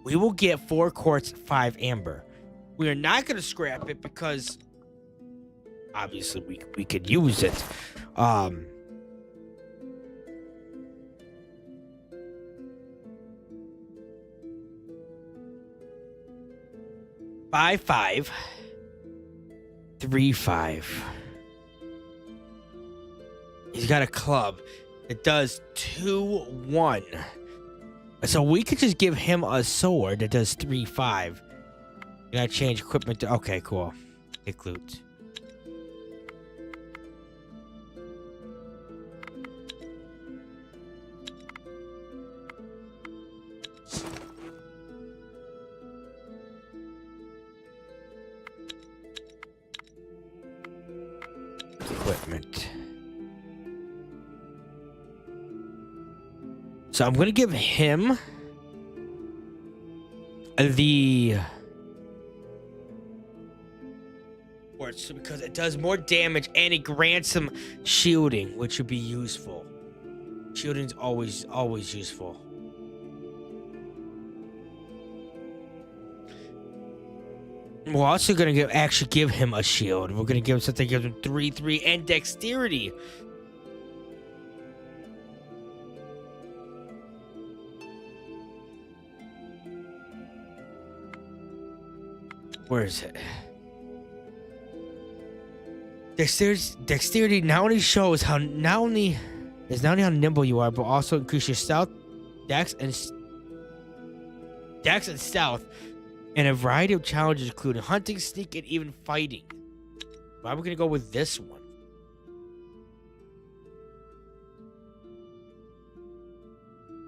we will get 4 quartz, 5 amber. We are not going to scrap it because obviously we could use it. 5, 5, 3, 5. He's got a club that does 2, 1. So we could just give him a sword that does 3, 5. You gotta change equipment to. Okay, cool. Take loot. Equipment. So I'm gonna give him the quartz because it does more damage and it grants him shielding, which would be useful. Shielding's always useful. We're also gonna give him a shield. We're gonna give him something that gives him 3, 3, and dexterity. Where is it? Dexterity not only shows how not only how nimble you are, but also increase your stealth, dex and stealth, and a variety of challenges, including hunting, sneak, and even fighting. Why are we gonna go with this one?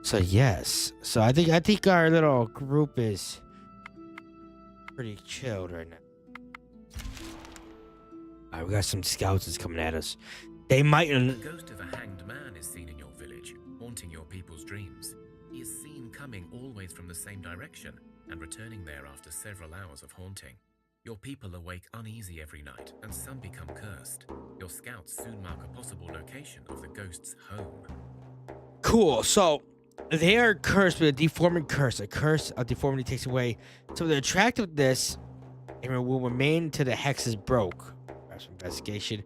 So yes. So I think our little group is pretty chilled right now. Alright, we got some scouts that's coming at us. They might. The ghost of a hanged man is seen in your village, haunting your people's dreams. He is seen coming always from the same direction and returning there after several hours of haunting. Your people awake uneasy every night, and some become cursed. Your scouts soon mark a possible location of the ghost's home. Cool. So they are cursed with a deforming curse. A curse of deformity takes away. So the attractiveness and will remain till the hex is broke. Perhaps investigation.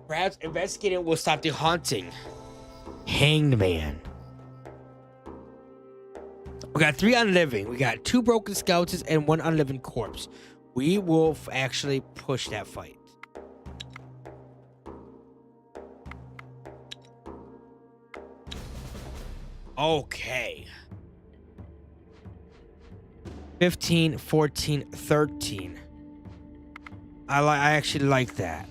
Perhaps investigating will stop the haunting. Hanged man. We got 3 unliving. We got 2 broken scouts and 1 unliving corpse. We will actually push that fight. Okay. 15, 14, 13. I actually like that.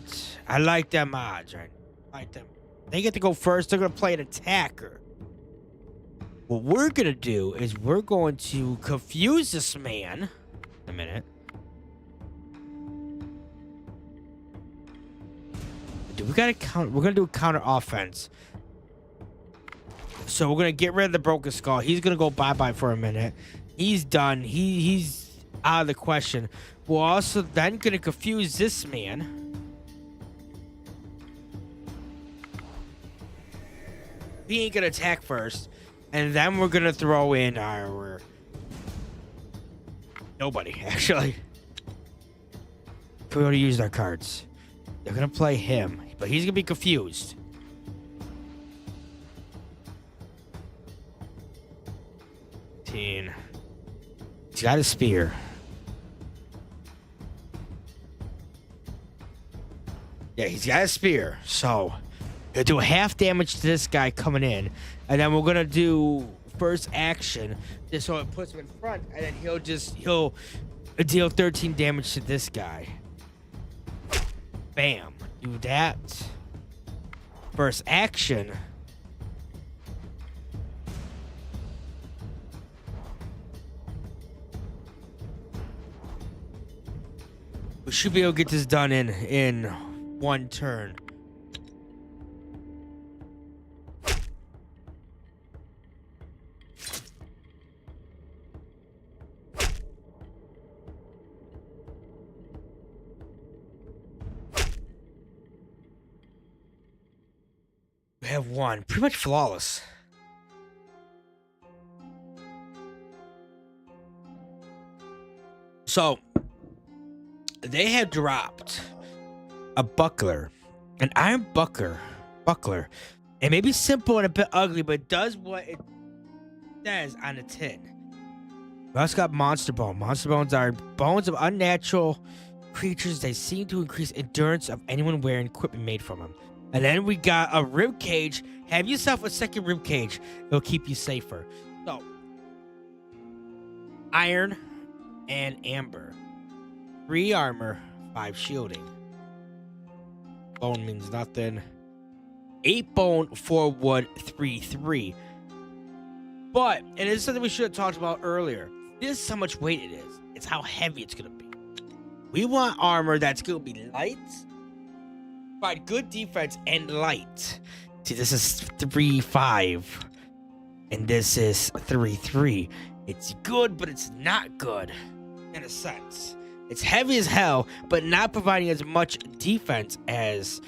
I like them odds, right? I like them. They get to go first. They're gonna play an attacker. What we're gonna do is we're going to confuse this man. A minute. Dude, we gotta count. We're gonna do a counter offense. So we're gonna get rid of the broken skull. He's gonna go bye-bye for a minute. He's done. He's out of the question. We're also then gonna confuse this man. He ain't gonna attack first. And then we're gonna throw in our nobody, actually. We already used our cards. They're gonna play him, but he's gonna be confused. He's got a spear. Yeah, he's got a spear. So he'll do half damage to this guy coming in. And then we're gonna do first action. Just so it puts him in front. And then he'll deal 13 damage to this guy. Bam. Do that. First action. We should be able to get this done in 1 turn. We have 1. Pretty much flawless. So they have dropped a buckler, an iron buckler. It may be simple and a bit ugly, but it does what it says on the tin. We also got monster bone. Monster bones are bones of unnatural creatures. They seem to increase endurance of anyone wearing equipment made from them. And then we got a rib cage. Have yourself a second rib cage. It'll keep you safer. So, iron and amber. 3 armor, 5 shielding. Bone means nothing. 8 bone, 4 wood, 3. But, and it's something we should have talked about earlier. This is how much weight it is. It's how heavy it's going to be. We want armor that's going to be light, provide good defense, and light. See, this is 3-5. And this is 3-3. It's good, but it's not good. In a sense. It's heavy as hell, but not providing as much defense as,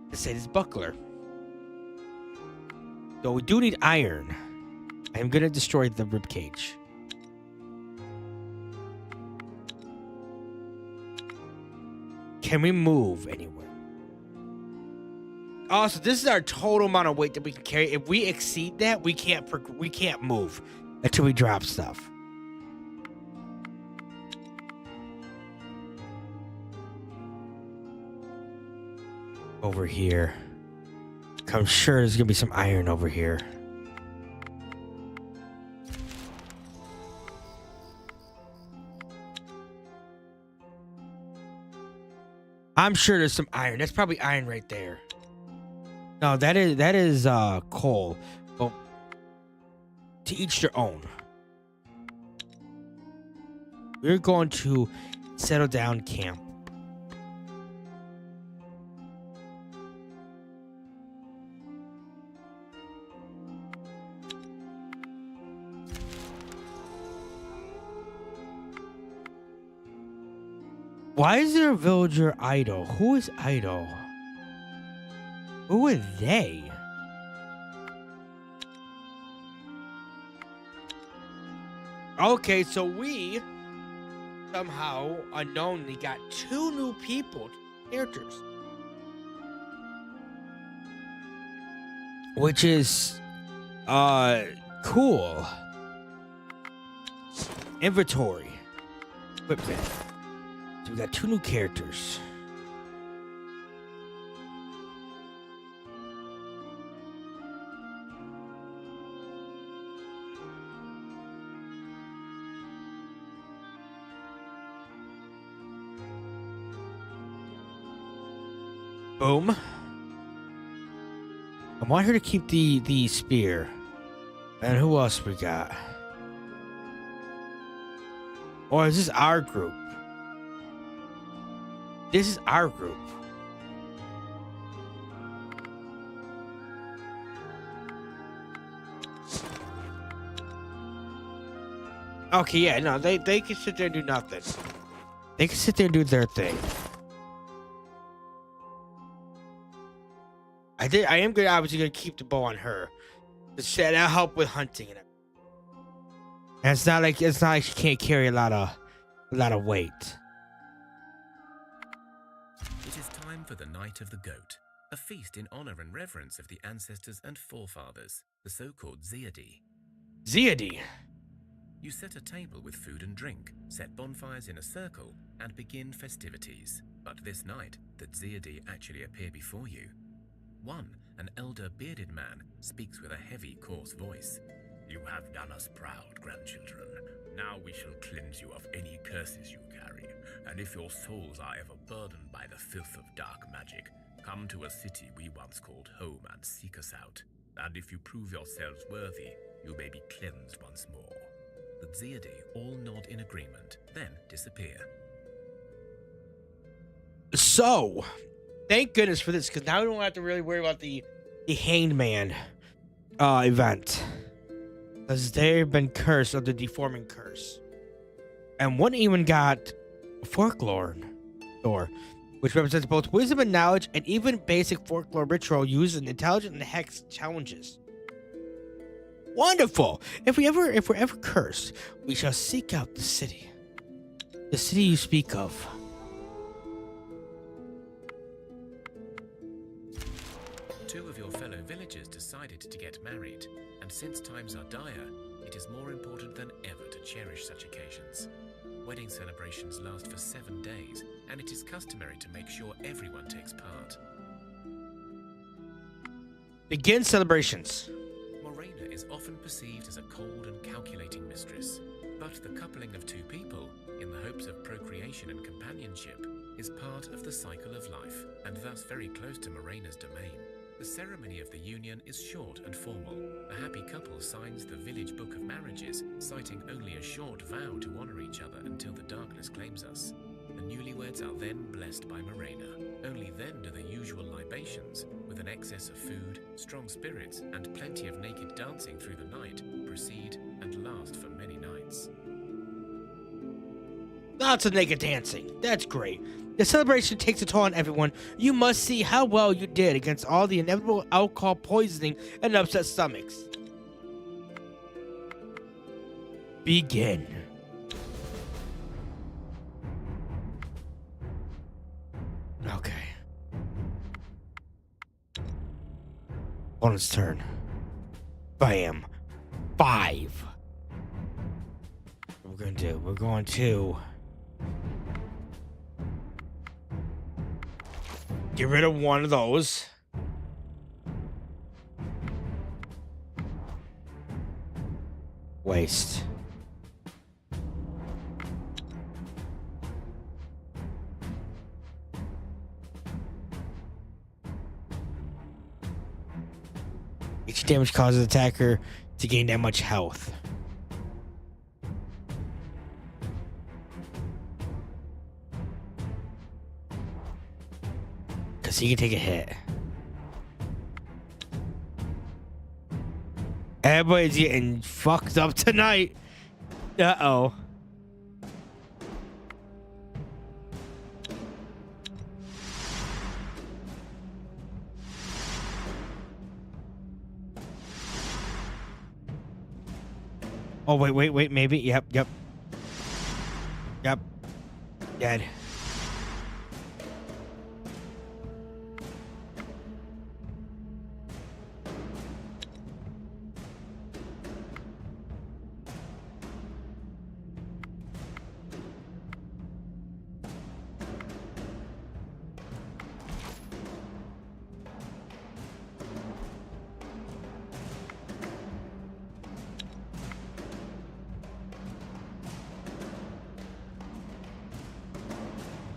let's say, this buckler. So we do need iron. I'm going to destroy the ribcage. Can we move anywhere? Also, this is our total amount of weight that we can carry. If we exceed that, we can't move until we drop stuff. Over here. I'm sure there's gonna be some iron over here. I'm sure there's some iron. That's probably iron right there. No, that is coal. Well, to each their own. We're going to settle down camp. Why is there a villager idle? Who is idle? Who are they? Okay, so we somehow unknowingly got 2 new people, characters. Which is cool. Inventory. Equipment. So we got 2 new characters. Boom. I want her to keep the spear. And who else we got? Or is this our group? This is our group. Okay, yeah, no, they can sit there and do nothing. They can sit there and do their thing. I am gonna obviously gonna keep the bow on her. That'll help with hunting and everything. And it's not like she can't carry a lot of weight. It is time for the Night of the Goat, a feast in honor and reverence of the ancestors and forefathers, the so-called Zeadi. Zeadi. You set a table with food and drink, set bonfires in a circle, and begin festivities. But this night, the Zeadi actually appear before you. One, an elder bearded man, speaks with a heavy, coarse voice. You have done us proud, grandchildren. Now we shall cleanse you of any curses you carry, and if your souls are ever burdened by the filth of dark magic, come to a city we once called home and seek us out. And if you prove yourselves worthy, you may be cleansed once more. The Zeadi all nod in agreement, then disappear. So, thank goodness for this, because now we don't have to really worry about the Hanged Man event. Because they've been cursed of the deforming curse. And one even got a folklore door, which represents both wisdom and knowledge, and even basic folklore ritual used in intelligent and hex challenges. Wonderful! If we're ever cursed, we shall seek out the city. The city you speak of. Two of your fellow villagers decided to get married, and since times are dire, it is more important than ever to cherish such occasions. Wedding celebrations last for 7 days, and it is customary to make sure everyone takes part. Begin celebrations. Morena is often perceived as a cold and calculating mistress, but the coupling of 2 people, in the hopes of procreation and companionship, is part of the cycle of life, and thus very close to Morena's domain. The ceremony of the union is short and formal. The happy couple signs the village book of marriages, citing only a short vow to honor each other until the darkness claims us. The newlyweds are then blessed by Morena. Only then do the usual libations, with an excess of food, strong spirits, and plenty of naked dancing through the night, proceed and last for many nights. Lots of naked dancing. That's great. The celebration takes a toll on everyone. You must see how well you did against all the inevitable alcohol poisoning and upset stomachs. Begin. Okay. Opponent's turn. Bam. 5. What we're gonna do? We're going to get rid of one of those. Waste. Each damage causes attacker to gain that much health. Because he can take a hit. Everybody's getting fucked up tonight. Uh-oh. Oh, wait, maybe. Yep. Dead.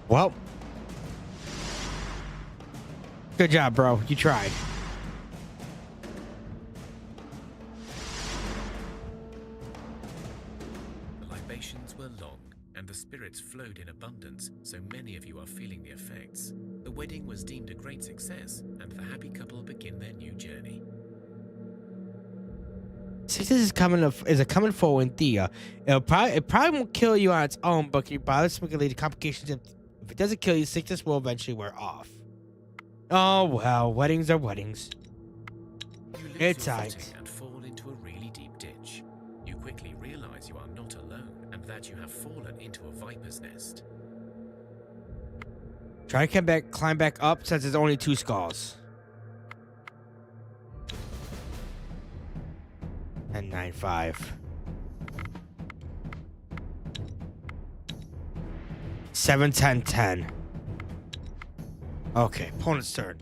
Well, good job, bro. You tried. The libations were long, and the spirits flowed in abundance, so many of you are feeling the effects. The wedding was deemed a great success, and the happy couple begin their new journey. Sickness is a common foe in Thea. It probably won't kill you on its own, but can can lead to complications. If it doesn't kill you, sickness will eventually wear off. Oh well, weddings are weddings. You lose It's your aight. footing and fall into a really deep ditch. You quickly realize you are not alone, and that you have fallen into a viper's nest. Try to climb back up since there's only 2 skulls. 10-9-5. 7-10-10. Okay, opponent's turn.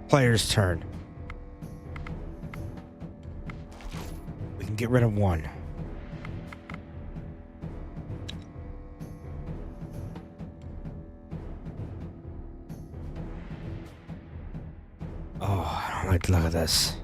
Player's turn. We can get rid of 1. Oh, I don't like the look of this.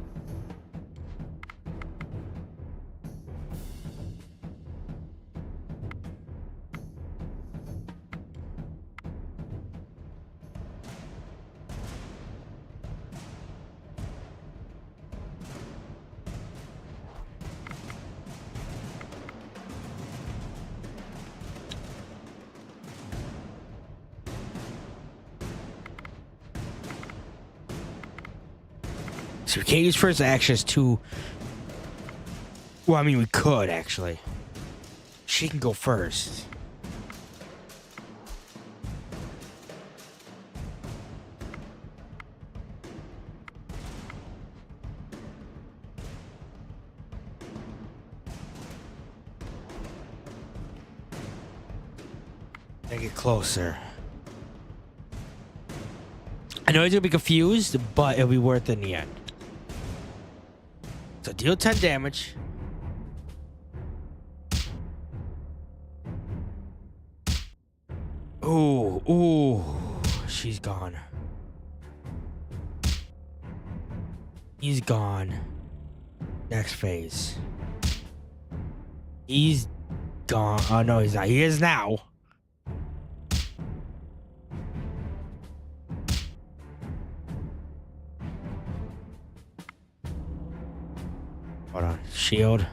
So we can't use first actions to... Well, I mean, we could, actually. She can go first. I get closer. I know he's gonna be confused, but it'll be worth it in the end. So deal 10 damage. Ooh, she's gone. He's gone. Next phase. He's gone. Oh no, he's not. He is now. Hold on. Shield.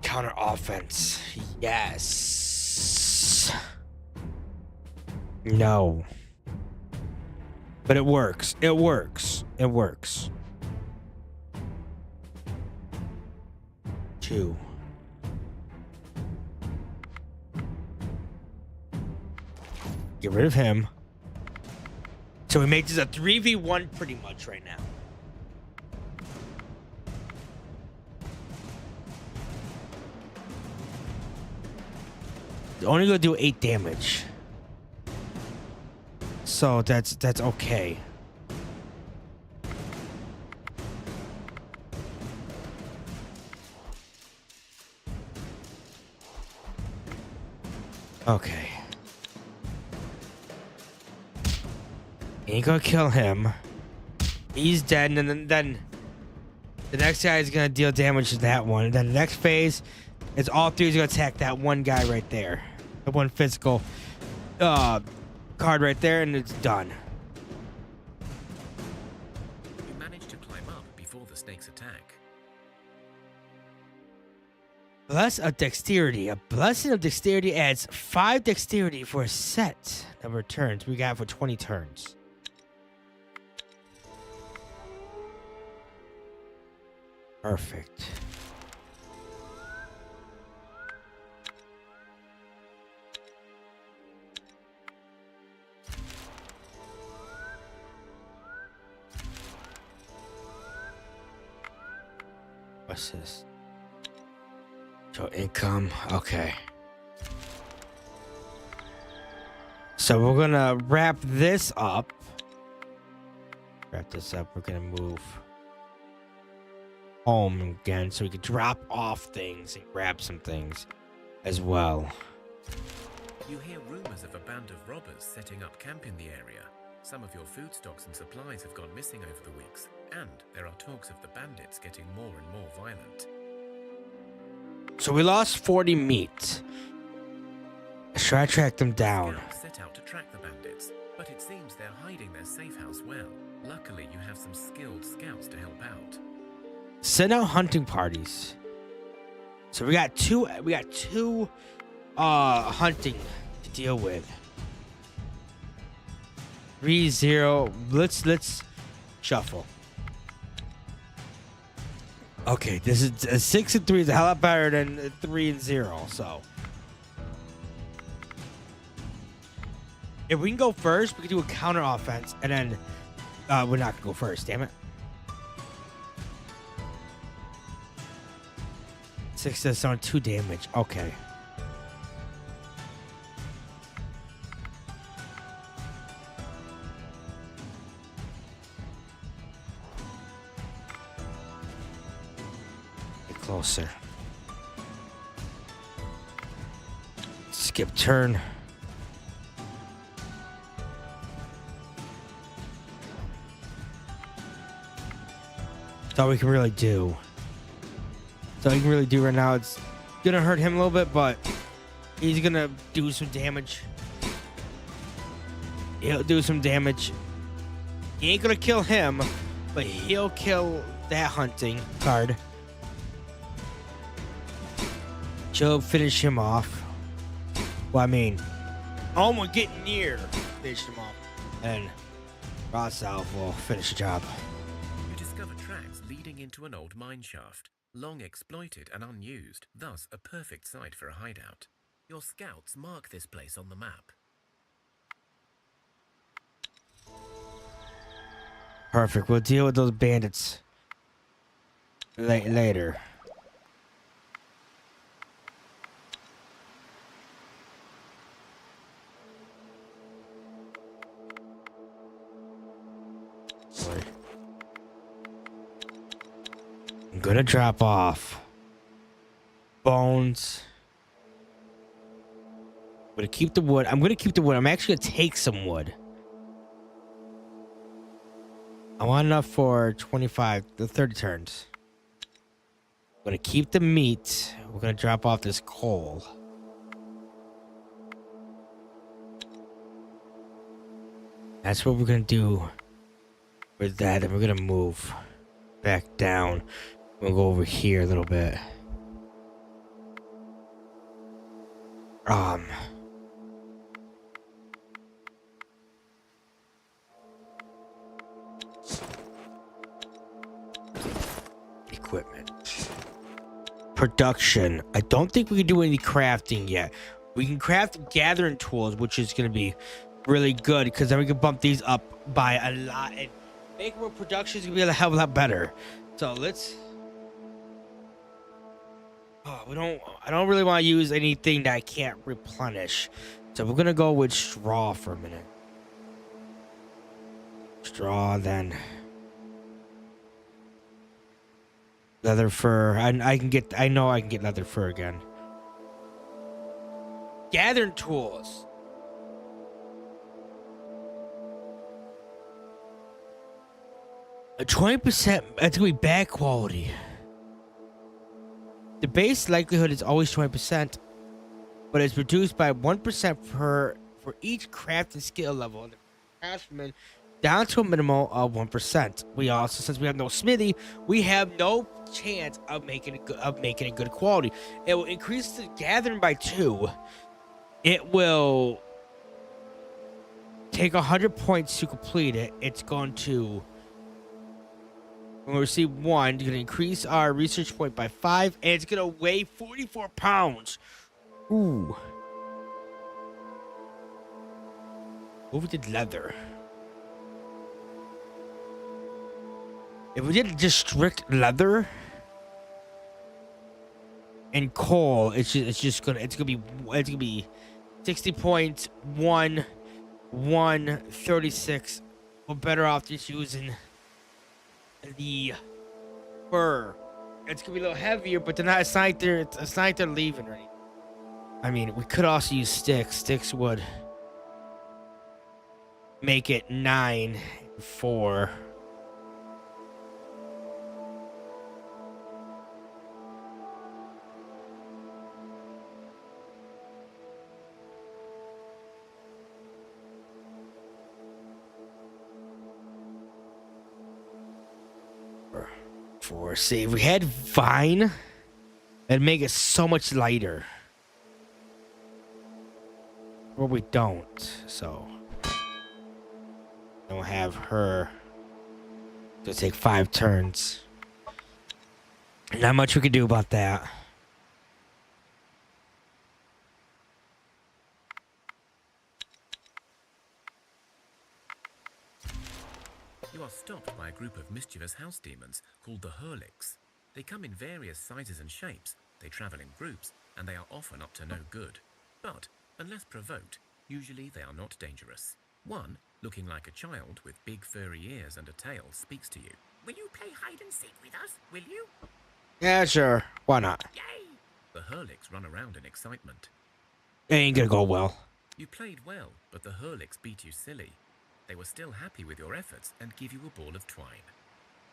Counter offense. Yes. No. But it works. It works. It works. 2. Get rid of him. So we make this a 3v1 pretty much right now. Only gonna do 8 damage. So that's okay. Okay. Ain't gonna kill him. He's dead, and then the next guy is gonna deal damage to that one. And then the next phase is all three is gonna attack that one guy right there. The one physical card right there, and it's done. You managed to climb up before the snake's attack. Bless of Dexterity. A Blessing of Dexterity adds 5 Dexterity for a set number of turns. We got it for 20 turns. Perfect. What's this? Show income. Okay. So we're gonna wrap this up. We're gonna move home again so we can drop off things and grab some things as well. You hear rumors of a band of robbers setting up camp in the area. Some of your food stocks and supplies have gone missing over the weeks, and there are talks of the bandits getting more and more violent. So we lost 40 meat. Let's try to track them down. Scouts set out to track the bandits, but it seems they're hiding their safe house well. Luckily, you have some skilled scouts to help out. Send out hunting parties. So we got two hunting to deal with. 3-0. Let's shuffle. Okay, this is a 6 and 3 is a hell lot better than 3 and 0. So if we can go first, we can do a counter offense, and then we're not gonna go first. Damn it. 6 does sound 2 damage. Okay. Get closer. Skip turn. That's all we can really do. So he can really do right now. It's gonna hurt him a little bit, but he's gonna do some damage. He'll do some damage. He ain't gonna kill him, but he'll kill that hunting card. She'll finish him off. Well, I mean, almost getting near finish him off. And Rosalv will finish the job. You discover tracks leading into an old mine shaft. Long exploited and unused, thus a perfect site for a hideout. Your scouts mark this place on the map. Perfect. We'll deal with those bandits later. Sorry. I'm gonna drop off bones. I'm gonna keep the wood. I'm actually gonna take some wood. I want enough for 25 to 30 turns. I'm gonna keep the meat. We're gonna drop off this coal. That's what we're gonna do with that. And we're gonna move back down. We'll go over here a little bit. Equipment. Production. I don't think we can do any crafting yet. We can craft gathering tools, which is going to be really good because then we can bump these up by a lot. And make more production is going to be a hell of a lot better. So let's... I don't really want to use anything that I can't replenish. So we're gonna go with straw for a minute. Straw, then leather fur. I know I can get leather fur again. Gathering tools. A 20%, that's gonna be bad quality. The base likelihood is always 20%, but it's reduced by 1% for each crafting skill level. And the craftsman down to a minimal of 1%. We also, since we have no smithy, we have no chance of making a good quality. It will increase the gathering by 2. It will take 100 points to complete it. It's going to, when we receive 1, it's going to increase our research point by 5, and it's going to weigh 44 pounds. Ooh. What if we did leather? If we did just strict leather and coal, it's gonna be 60 points, 136. We're better off just using the fur. It's gonna be a little heavier, but it's not like they're leaving or anything. I mean, we could also use sticks. Sticks would make it 9 and 4. See, if we had vine, it'd make it so much lighter. Well, we don't, so don't have her to take 5 turns. Not much we can do about that. You are stopped by a group of mischievous house demons called the Hurlicks. They come in various sizes and shapes, they travel in groups, and they are often up to no good. But, unless provoked, usually they are not dangerous. One, looking like a child with big furry ears and a tail, speaks to you. Will you play hide and seek with us? Will you? Yeah, sure. Why not? Yay! The Hurlicks run around in excitement. It ain't gonna go well. You played well, but the Hurlicks beat you silly. They were still happy with your efforts and give you a ball of twine.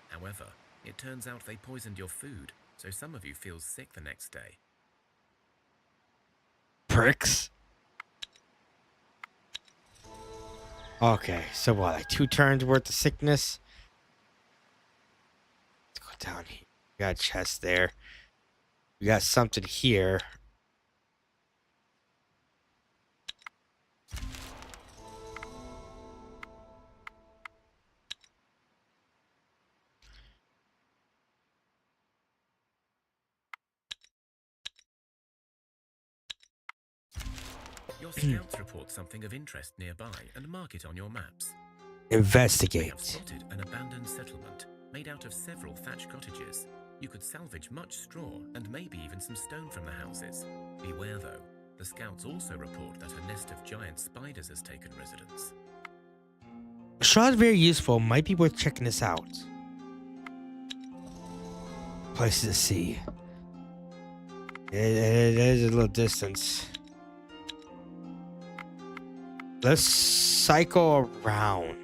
However, it turns out they poisoned your food, so some of you feel sick the next day. Pricks. Okay, so what, like 2 turns worth of sickness? Let's go down here. We got a chest there. We got something here. Your scouts report something of interest nearby and mark it on your maps. They Investigate. have spotted an abandoned settlement made out of several thatch cottages. You could salvage much straw and maybe even some stone from the houses. Beware though, the scouts also report that a nest of giant spiders has taken residence. Straw is very useful. Might be worth checking this out. Places to see. It is a little distance. Let's cycle around.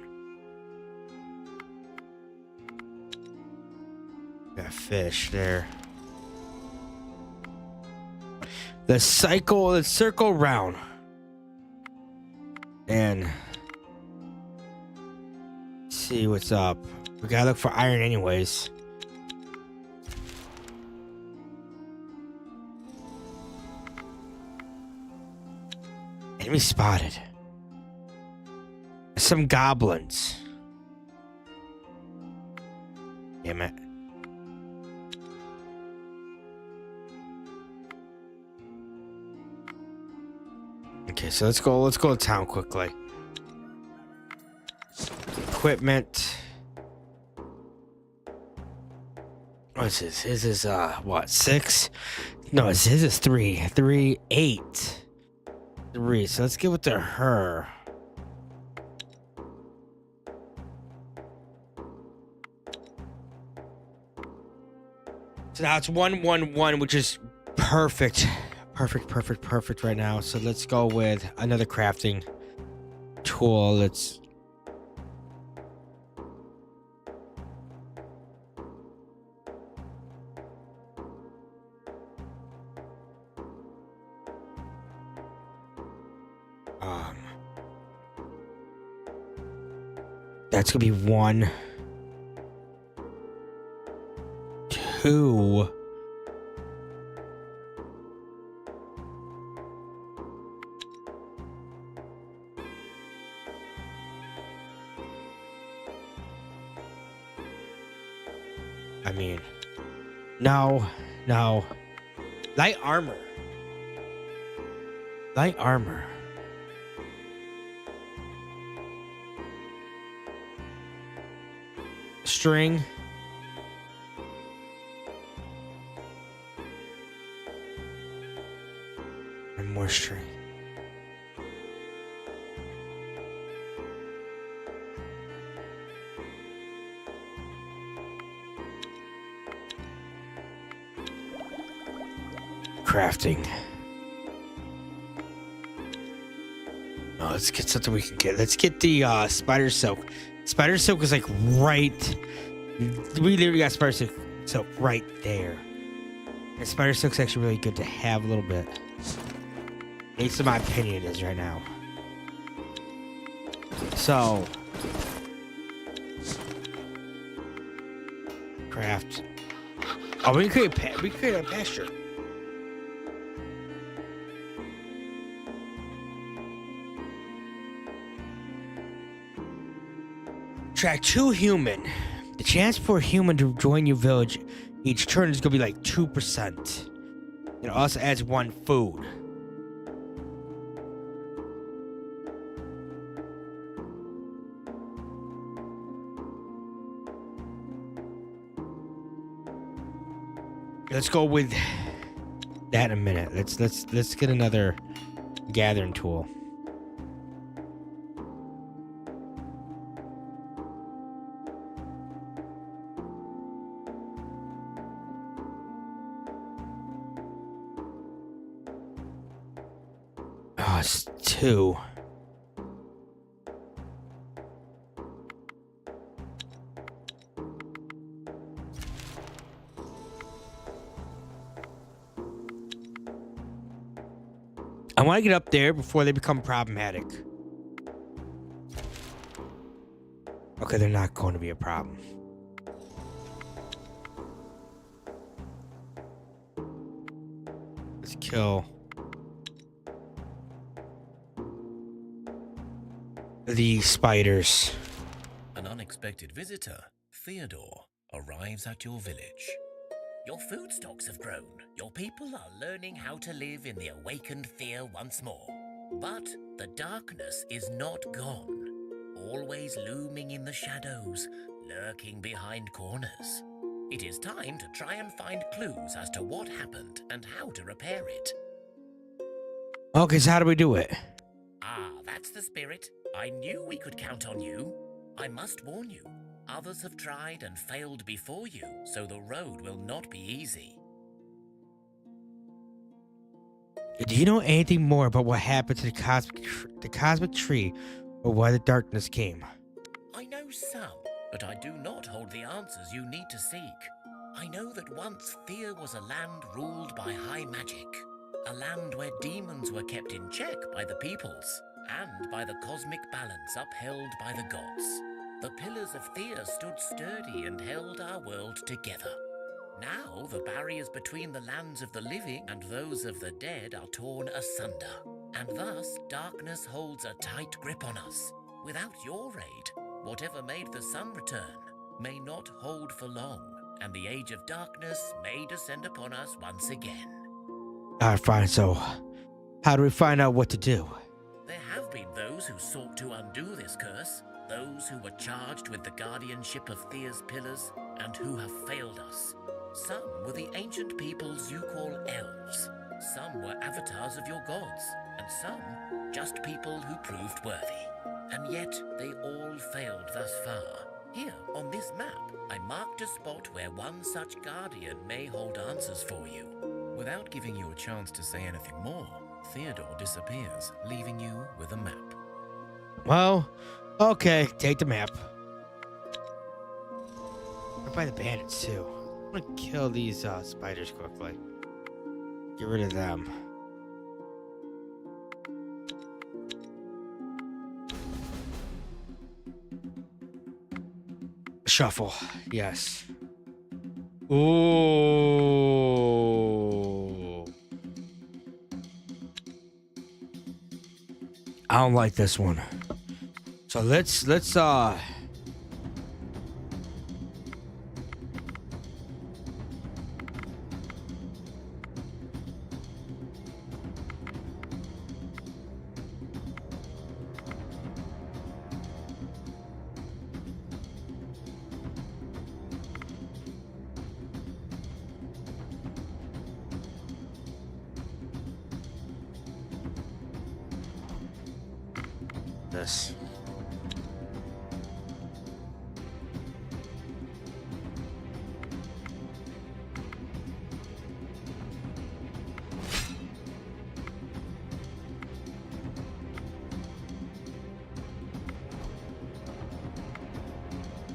Got fish there. Let's circle around. And see what's up. We gotta look for iron anyways. Enemy spotted. Some goblins. Damn it. Okay, so let's go to town quickly. Equipment. What's this? This is what, 6? No, this is 3. 3, 8. 3. So let's get with her. So now it's 111, which is perfect. Perfect right now. So let's go with another crafting tool. Um, that's gonna be 1, 2. I mean, no. Light armor. String. And more string. Crafting. Oh, let's get something we can get. Let's get the spider silk. Spider silk is like right. We literally got spider silk right there. And spider silk's actually really good to have a little bit. At least in my opinion it is right now. So craft. Oh, we can create a pasture. Track 2 human. The chance for a human to join your village each turn is gonna be like 2%. It also adds 1 food. Let's go with that in a minute. Let's get another gathering tool. Oh, it's 2. I want to get up there before they become problematic. Okay, they're not going to be a problem. Let's kill the spiders. An unexpected visitor, Theodore, arrives at your village. Your food stocks have grown. Your people are learning how to live in the awakened Thea once more. But the darkness is not gone. Always looming in the shadows, lurking behind corners. It is time to try and find clues as to what happened and how to repair it. Okay, so how do we do it? Ah, that's the spirit. I knew we could count on you. I must warn you. Others have tried and failed before you, so the road will not be easy. Do you know anything more about what happened to the cosmic tree, or why the darkness came? I know some, but I do not hold the answers you need to seek. I know that once Thea was a land ruled by high magic, a land where demons were kept in check by the peoples, and by the cosmic balance upheld by the gods. The pillars of Thea stood sturdy and held our world together. Now the barriers between the lands of the living and those of the dead are torn asunder, and thus darkness holds a tight grip on us. Without your aid, whatever made the sun return may not hold for long, and the age of darkness may descend upon us once again. Alright, fine, so how do we find out what to do? There have been those who sought to undo this curse, those who were charged with the guardianship of Thea's pillars, and who have failed us. Some were the ancient peoples you call elves, some were avatars of your gods, and some just people who proved worthy. And yet they all failed thus far. Here, on this map, I marked a spot where one such guardian may hold answers for you. Without giving you a chance to say anything more, Theodore disappears, leaving you with a map. Well, okay, take the map. Right by the bandits, too. I'm gonna kill these spiders quickly. Get rid of them. Shuffle. Yes. Ooh. I don't like this one. So let's this.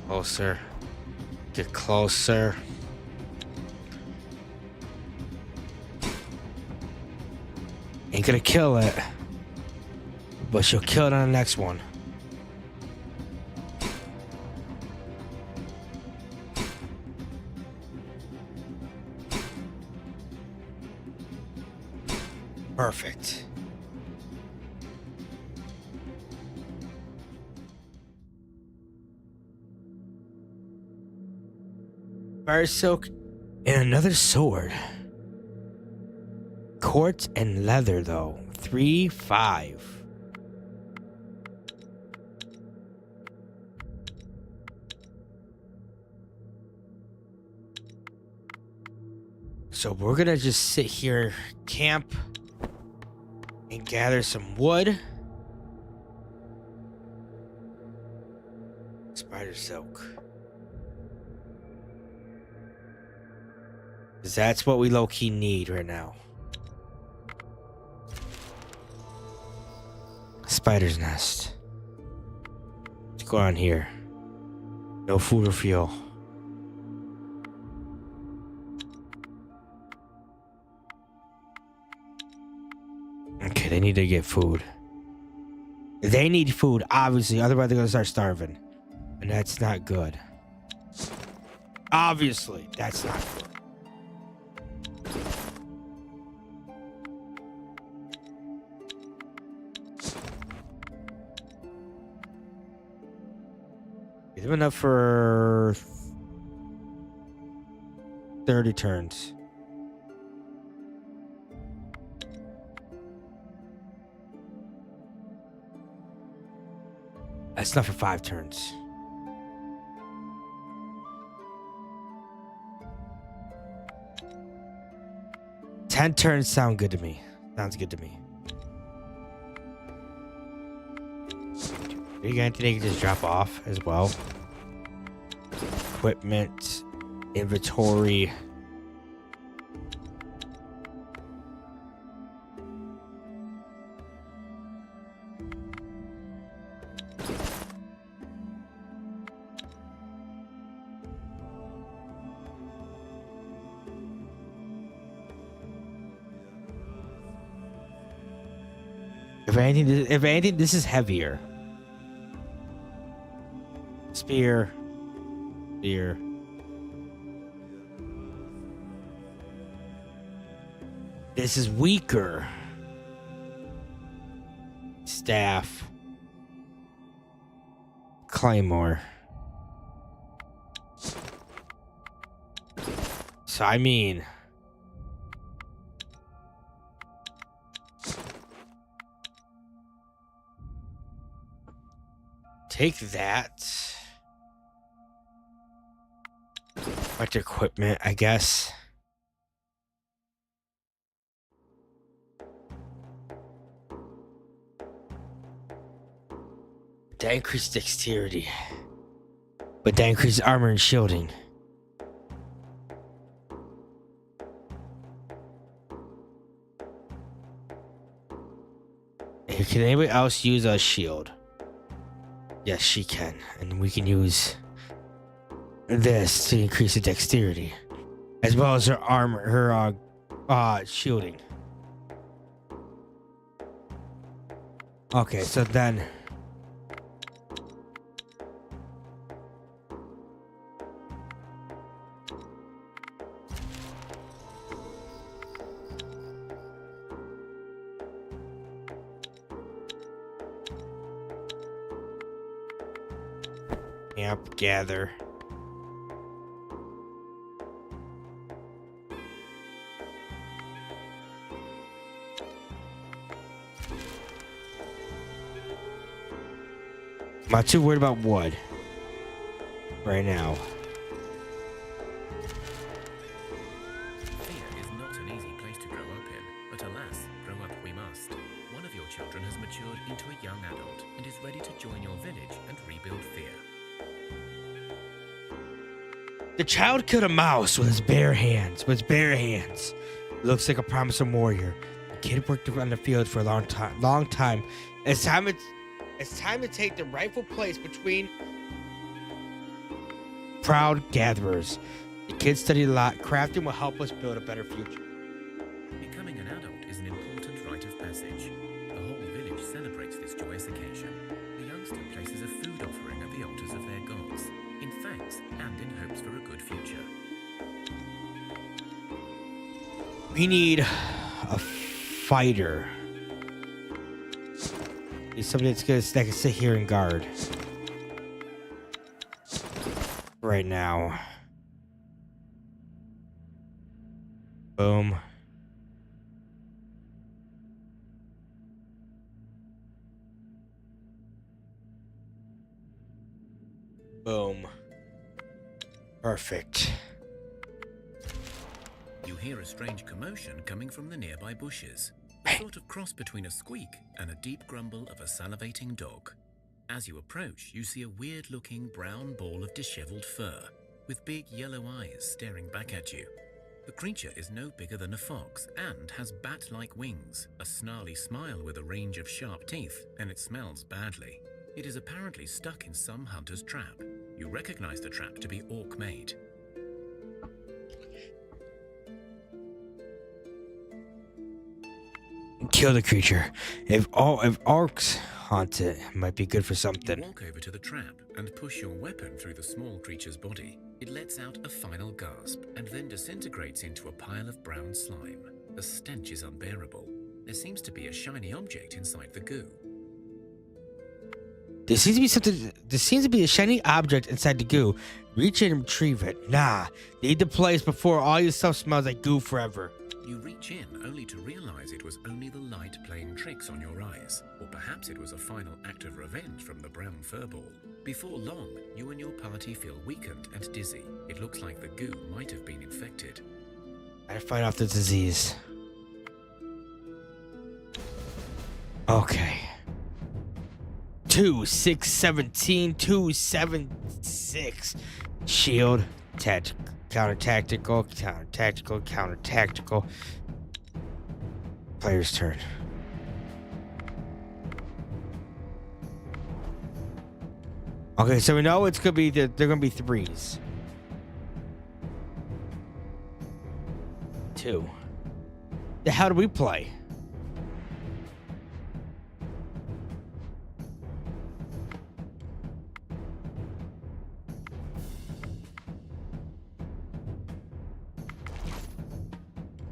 Closer. Get closer. Ain't gonna kill it, but she'll kill it on the next one. Perfect. Fire silk and another sword. Quartz and leather though. 3-5. So we're gonna just sit here, camp, and gather some wood. Spider silk. 'Cause that's what we low-key need right now. Spider's nest. Let's go on here. No food or fuel. Okay, they need to get food. They need food, obviously, otherwise they're gonna start starving. And that's not good. Obviously, that's not good. Is it enough for 30 turns? That's enough for 5 turns. Ten turns sound good to me. Sounds good to me. You got anything you can just drop off as well? Equipment, inventory. If anything, this is heavier. Spear. Spear. This is weaker. Staff. Claymore. So I mean, take that. Bunch of equipment, I guess. That increased dexterity. But that increased armor and shielding. Hey, can anybody else use a shield? Yes, she can. And we can use this to increase the dexterity. As well as her armor, her shielding. Okay, so then Camp, gather. I'm not too worried about wood right now. Thea is not an easy place to grow up in, but alas, grow up we must. One of your children has matured into a young adult and is ready to join your village and rebuild Thea. The child killed a mouse with his bare hands. Looks like a promising warrior. The kid worked on the field for a long time. It's time to take the rightful place between proud gatherers. The kid studied a lot. Crafting will help us build a better future. Becoming an adult is an important rite of passage. The whole village celebrates this joyous occasion. The youngster places a food offering at the altars of their gods, in thanks and in hopes for a good future. We need a fighter. Somebody that can sit here and guard. Right now. Boom. Boom. Perfect. You hear a strange commotion coming from the nearby bushes. A sort of cross between a squeak and a deep grumble of a salivating dog. As you approach, you see a weird-looking brown ball of disheveled fur, with big yellow eyes staring back at you. The creature is no bigger than a fox and has bat-like wings, a snarly smile with a range of sharp teeth, and it smells badly. It is apparently stuck in some hunter's trap. You recognize the trap to be orc-made. Kill the creature. If orcs haunt it, might be good for something. You walk over to the trap and push your weapon through the small creature's body. It lets out a final gasp and then disintegrates into a pile of brown slime. The stench is unbearable. There seems to be a shiny object inside the goo. There seems to be a shiny object inside the goo. Reach in and retrieve it. Nah, leave the place before all your stuff smells like goo forever. You reach in only to realize it was only the light playing tricks on your eyes, or perhaps it was a final act of revenge from the brown furball. Before long, you and your party feel weakened and dizzy. It looks like the goo might have been infected. Gotta fight off the disease. Okay. 2, 6, 17, 2, 7, 6. Shield, counter-tactical. Player's turn. Okay, so we know it's gonna be they're gonna be 3s. 2. The hell do we play?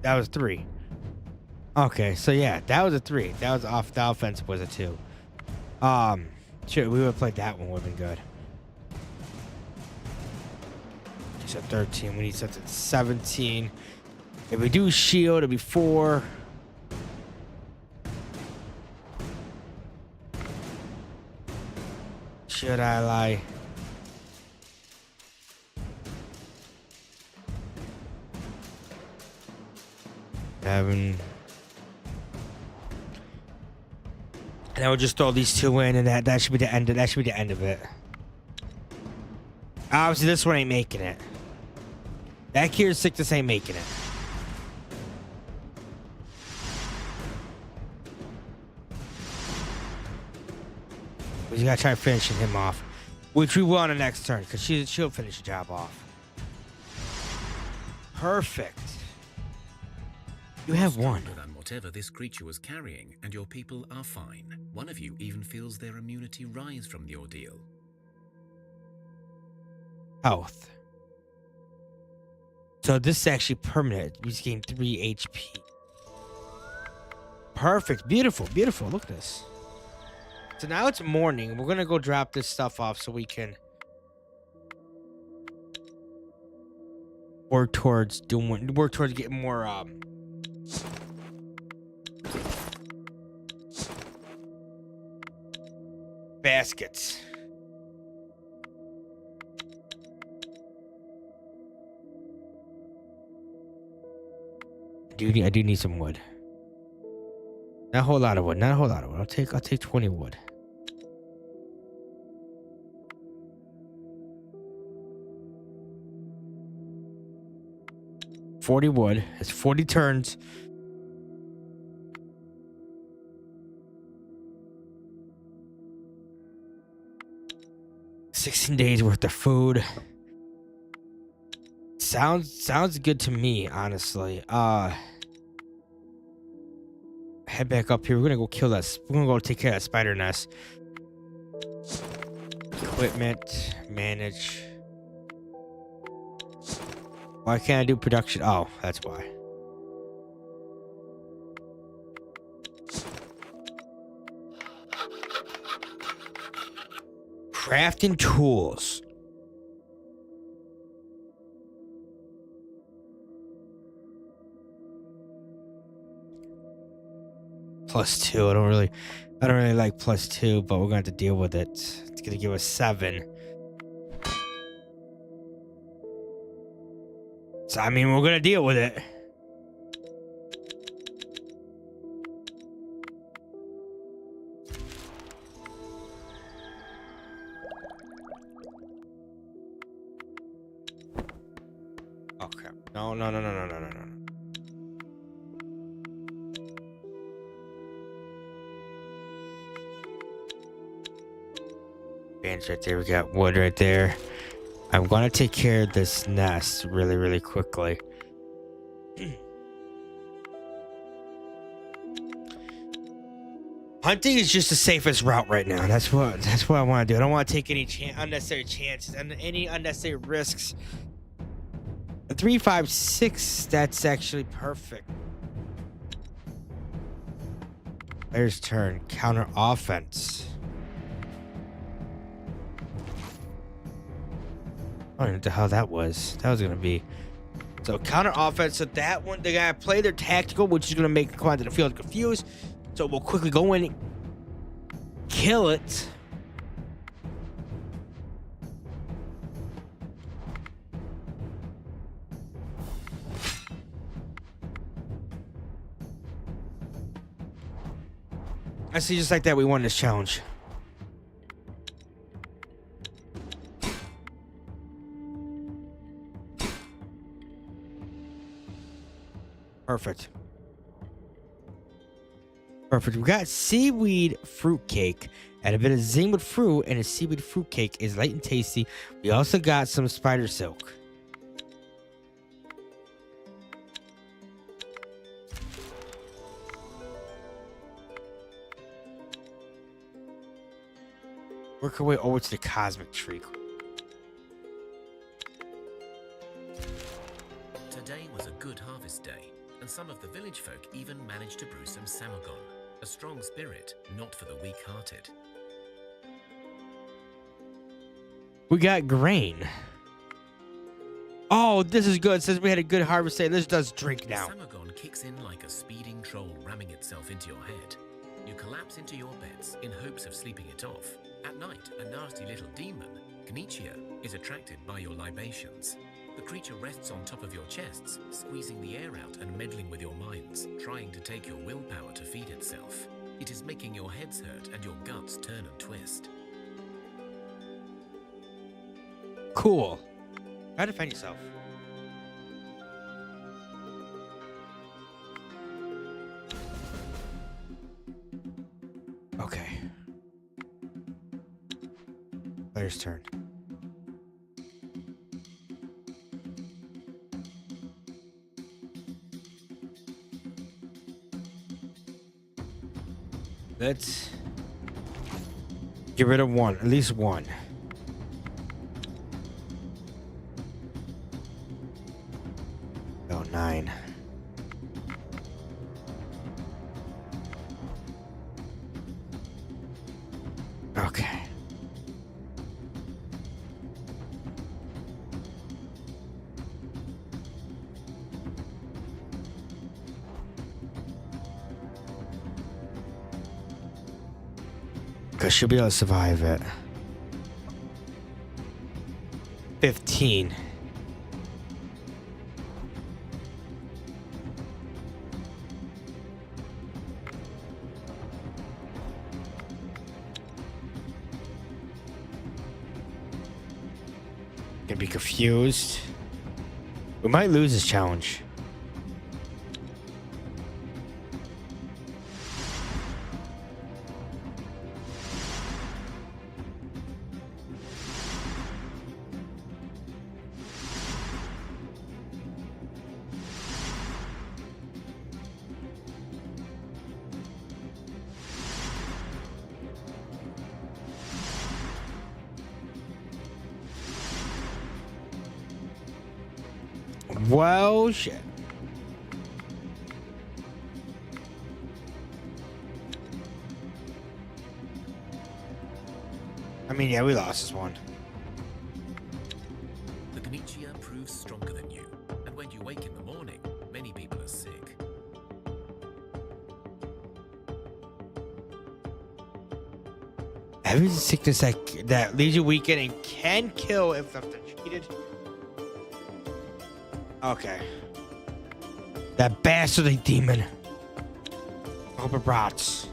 That was 3. Okay, so yeah, that was a 3. That was off. The offensive was a 2. Sure, we would have played that one. Would have been good. So 13. We need something 17. If we do shield, it'll be 4. Should I lie? And I would just throw these 2 in, and that should be the end. That should be the end of it. Obviously, this one ain't making it. That Gear 6 just ain't making it. We just gotta try finishing him off, which we will on the next turn, because she'll finish the job off. Perfect. You have 1. Stronger than whatever this creature was carrying, and your people are fine. One of you even feels their immunity rise from the ordeal. Health. So this is actually permanent. We just gain 3 HP. Perfect. Beautiful. Beautiful. Look at this. So now it's morning. We're going to go drop this stuff off so we can work towards getting more baskets. I do need some wood. Not a whole lot of wood. Not a whole lot of wood. I'll take 20 wood. $40 wood. It's 40 turns. $16 days worth of food. Sounds good to me, honestly. Head back up here. We're gonna go kill that. We're gonna go take care of that spider nest. Equipment, manage. Why can't I do production? Oh, that's why. Crafting tools. +2. I don't really like +2, but we're gonna have to deal with it. It's gonna give us 7. So I mean, we're gonna deal with it. Okay. No. Bands right there. We got wood right there. I'm gonna take care of this nest really quickly. Hunting is just the safest route right now. That's what I want to do. I don't want to take any unnecessary chances and any unnecessary risks. A 3-5-6. That's actually perfect. Player's turn. Counter offense. I don't know what the hell that was. That was gonna be. So counter offense. So that one, they gotta play their tactical, which is gonna make the commander feel confused. So we'll quickly go in and kill it. I see, just like that, we won this challenge. Perfect. We got seaweed fruitcake and a bit of zing with fruit, and a seaweed fruitcake is light and tasty. We also got some spider silk. Work our way over to the cosmic tree. Today was a good harvest day, and some of the village folk even managed to brew some samagon, a strong spirit, not for the weak-hearted. We got grain. Oh, this is good. It says we had a good harvest day. Let's just drink now. Samagon kicks in like a speeding troll ramming itself into your head. You collapse into your beds in hopes of sleeping it off. At night, a nasty little demon, Gnichia, is attracted by your libations. The creature rests on top of your chests, squeezing the air out and meddling with your minds, trying to take your willpower to feed itself. It is making your heads hurt and your guts turn and twist. Cool. Try to find yourself. Okay. Player's turn. Let's get rid of one, at least one. Oh, 9. Okay. I should be able to survive it. 15. Gonna be confused. We might lose this challenge. Well, shit. I mean, yeah, we lost this one. The Gnichia proves stronger than you, and when you wake in the morning, many people are sick. Having sickness that leaves you weakened and can kill if left untreated. Okay. That bastardly demon. Hope it rots.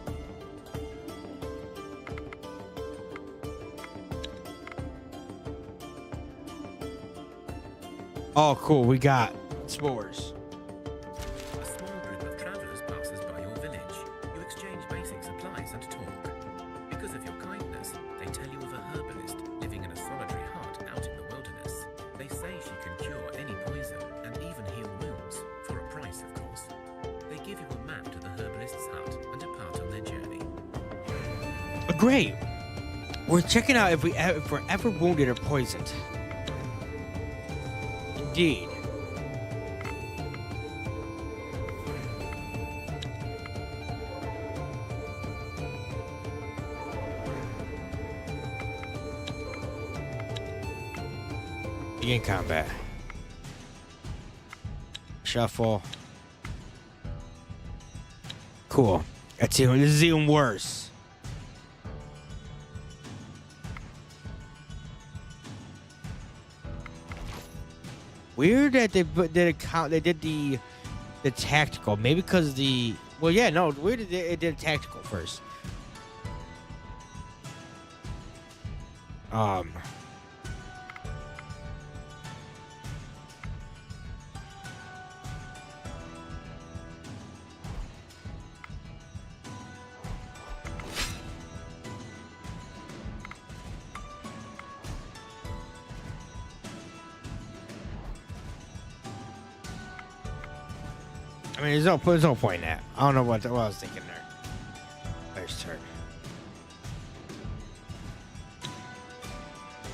Oh, cool. We got spores. A small group of travelers passes by your village. You exchange basic supplies and talk. Because of your kindness, they tell you of a herbalist living in a solitary hut out in the wilderness. They say she can cure any poison and even heal wounds, for a price, of course. They give you a map to the herbalist's hut and depart on their journey. Great. We're checking out if we're ever wounded or poisoned. Indeed. Begin combat. Shuffle. Cool. This is even worse. Weird that they did the tactical. Maybe because weird that it did tactical first. I mean, there's no point in that. I don't know what I was thinking there. First turn.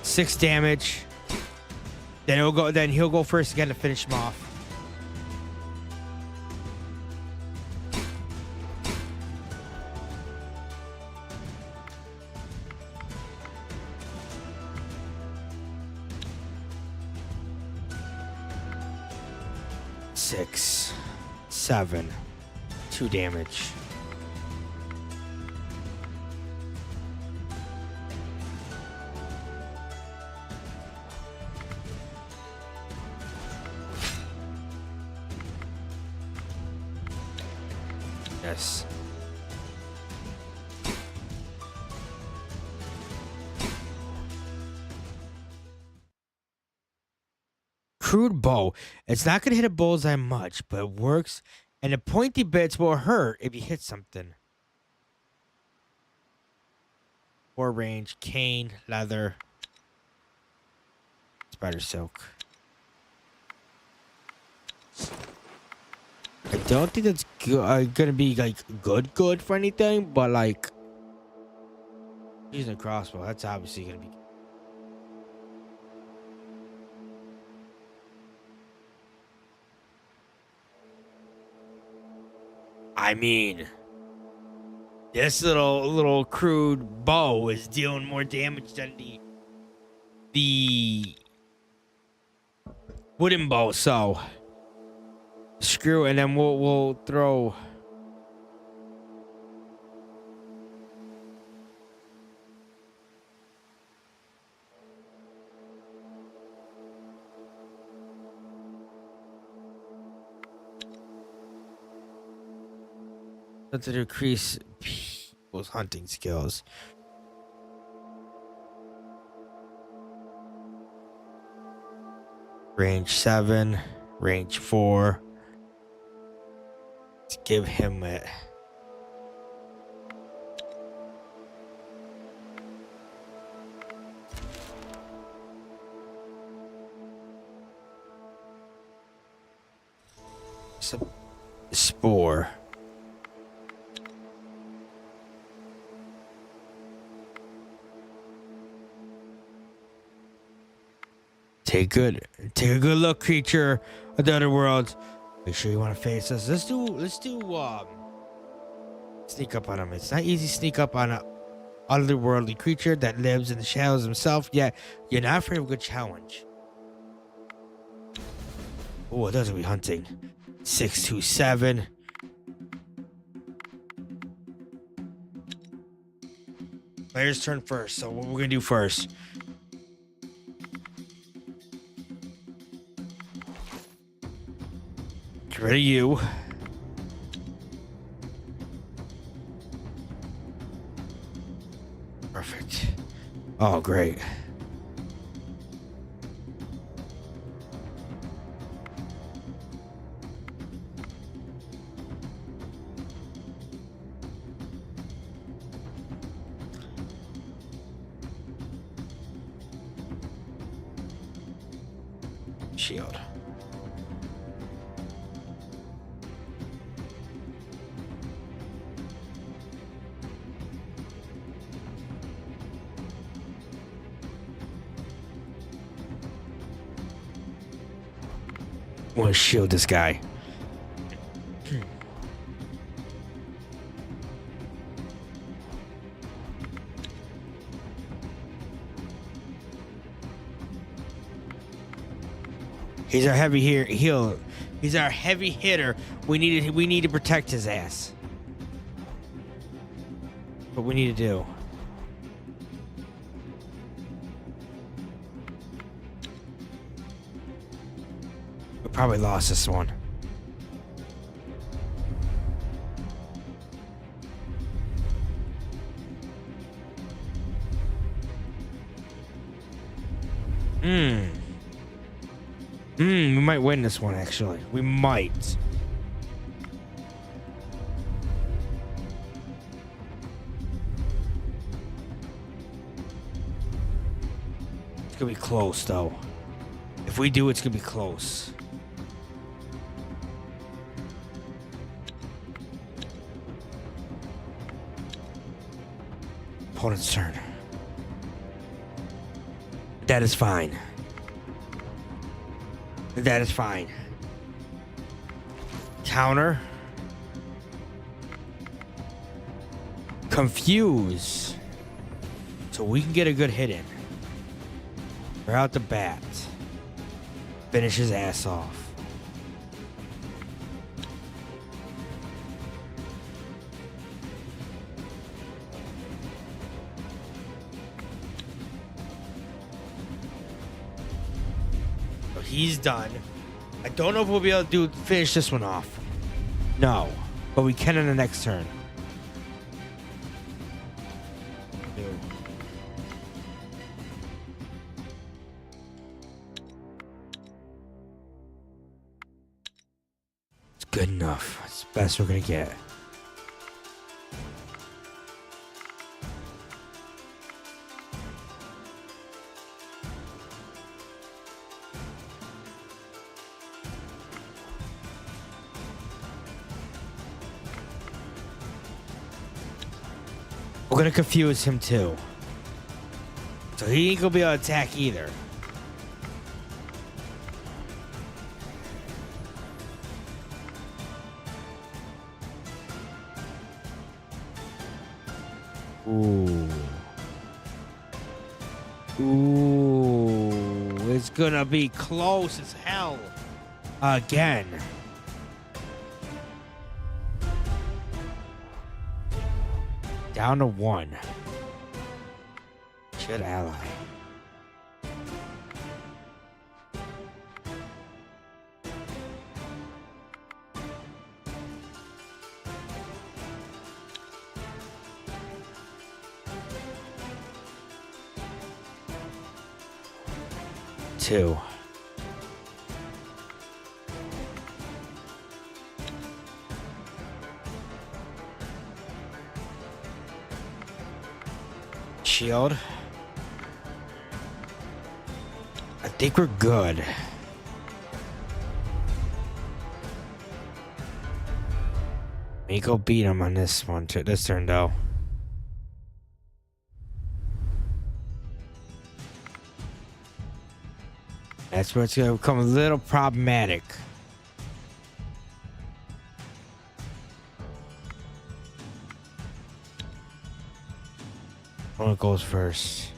6 damage. Then he'll go first again to finish him off. Six, 7, 2 damage. Yes. Crude bow. It's not going to hit a bullseye much, but it works, and the pointy bits will hurt if you hit something. 4 range, cane, leather, spider silk. I don't think that's gonna be like good for anything, but like using a crossbow, that's obviously gonna be. I mean, this little crude bow is dealing more damage than the wooden bow, so screw it, and then we'll throw To decrease people's hunting skills. Range 7, range 4. Let's give him it. Spore. Take a good look, creature of the other world. Make sure you want to face us. Let's do sneak up on him. It's not easy to sneak up on a otherworldly creature that lives in the shadows himself, yet you're not afraid of a good challenge. Oh, it doesn't be hunting. 627. Player's turn first. So what we're gonna do first? Get rid of you. Perfect. Oh, great. Shield. I want to shield this guy. He's our heavy healer. He's our heavy hitter. We need to protect his ass. What we need to do. We probably lost this one. We might win this one, actually. We might. It's gonna be close, though. If we do, it's gonna be close. Opponent's turn. That is fine. That is fine. Counter. Confuse. So we can get a good hit in. We're out the bat. Finish his ass off. He's done. I don't know if we'll be able to finish this one off. No. But we can in the next turn. It's good enough. It's the best we're gonna get. We're gonna confuse him too. So he ain't gonna be able to attack either. Ooh. Ooh. It's gonna be close as hell. Again. Down to 1. Good ally. too. Shield. I think we're good. Me go beat him on this one too. This turn though. That's where it's gonna become a little problematic. One goes first.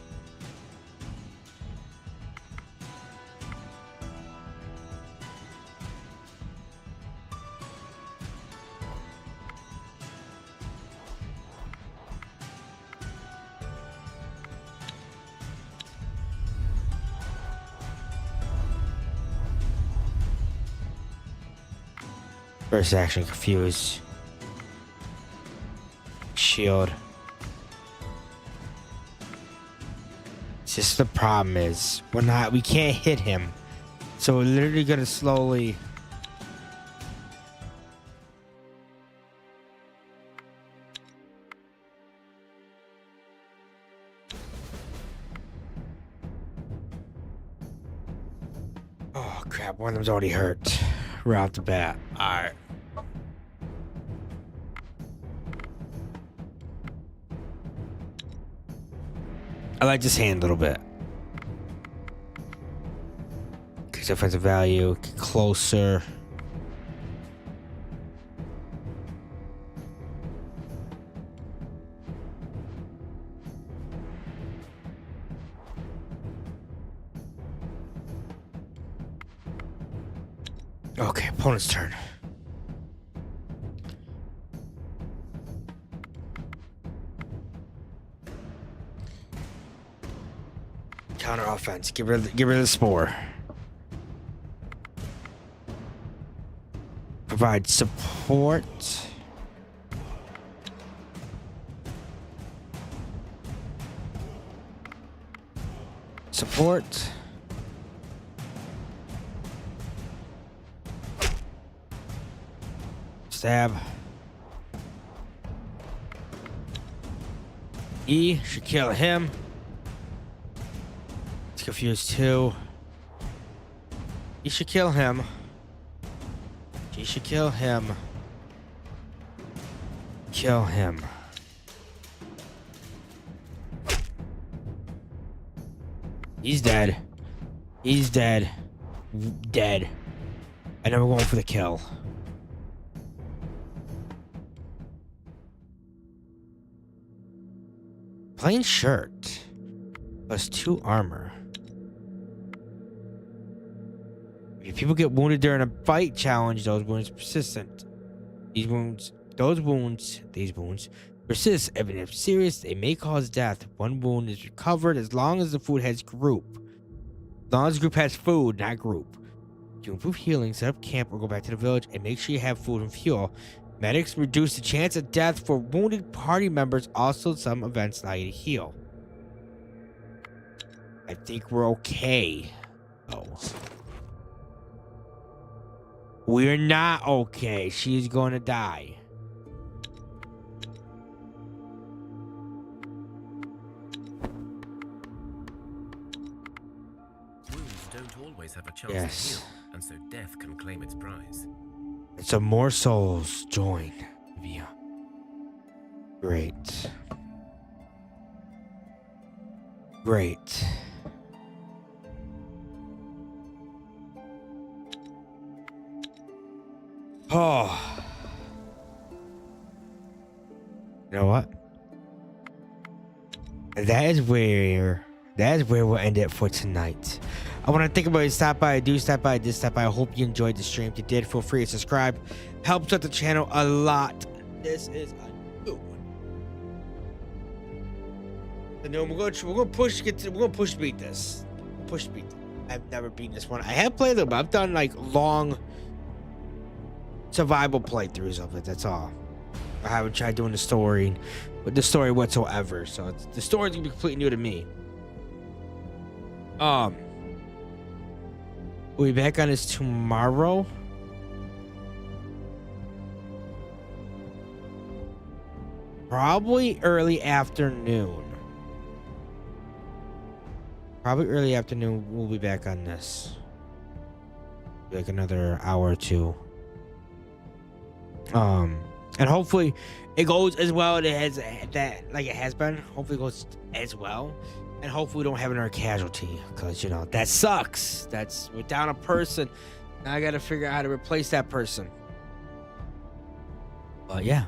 First action, confuse. Shield. It's just the problem is we can't hit him. So we're literally gonna slowly. Oh crap, one of them's already hurt. Right off the bat. Alright. I like this hand a little bit. Increase offensive value, get closer. Okay, opponent's turn. Counter offense. Get rid of the spore. Provide support. Support. Stab. E should kill him. It's confused too. E should kill him. G should kill him. Kill him. He's dead. He's dead. Dead. And then we're going for the kill. Plain shirt. Plus 2 armor. If people get wounded during a fight challenge, those wounds persistent. These wounds persist. Even if serious, they may cause death. One wound is recovered as long as the food has group. As long as the group has food, not group. To improve healing, set up camp or go back to the village and make sure you have food and fuel. Medics reduce the chance of death for wounded party members. Also, some events allow you to heal. I think we're okay. Oh. We're not okay. She's going to die. Wounds don't always have a chance Yes. to heal, and so death can claim its prize. And some more souls join via. Great. Great. Oh. You know what? That is where we'll end it for tonight. I want to thank everybody who stopped by. Do stop by. Did stop by. I hope you enjoyed the stream. If you did, feel free to subscribe. Helps out the channel a lot. This is a new one. And then we're gonna push to beat this. Push to beat. I've never beaten this one. I have played them, but I've done like long survival playthroughs of it. That's all. I haven't tried doing the story whatsoever. So the story's gonna be completely new to me. We'll be back on this tomorrow. Probably early afternoon. Probably early afternoon, we'll be back on this. Like another hour or two. And hopefully it goes as well as it has been. Hopefully it goes as well. And hopefully we don't have another casualty. Because, you know, that sucks. We're down a person. Now I gotta figure out how to replace that person. But yeah.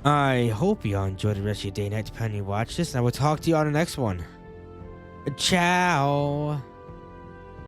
I hope you all enjoyed the rest of your day and night depending on you watch this. And I will talk to you on the next one. Ciao.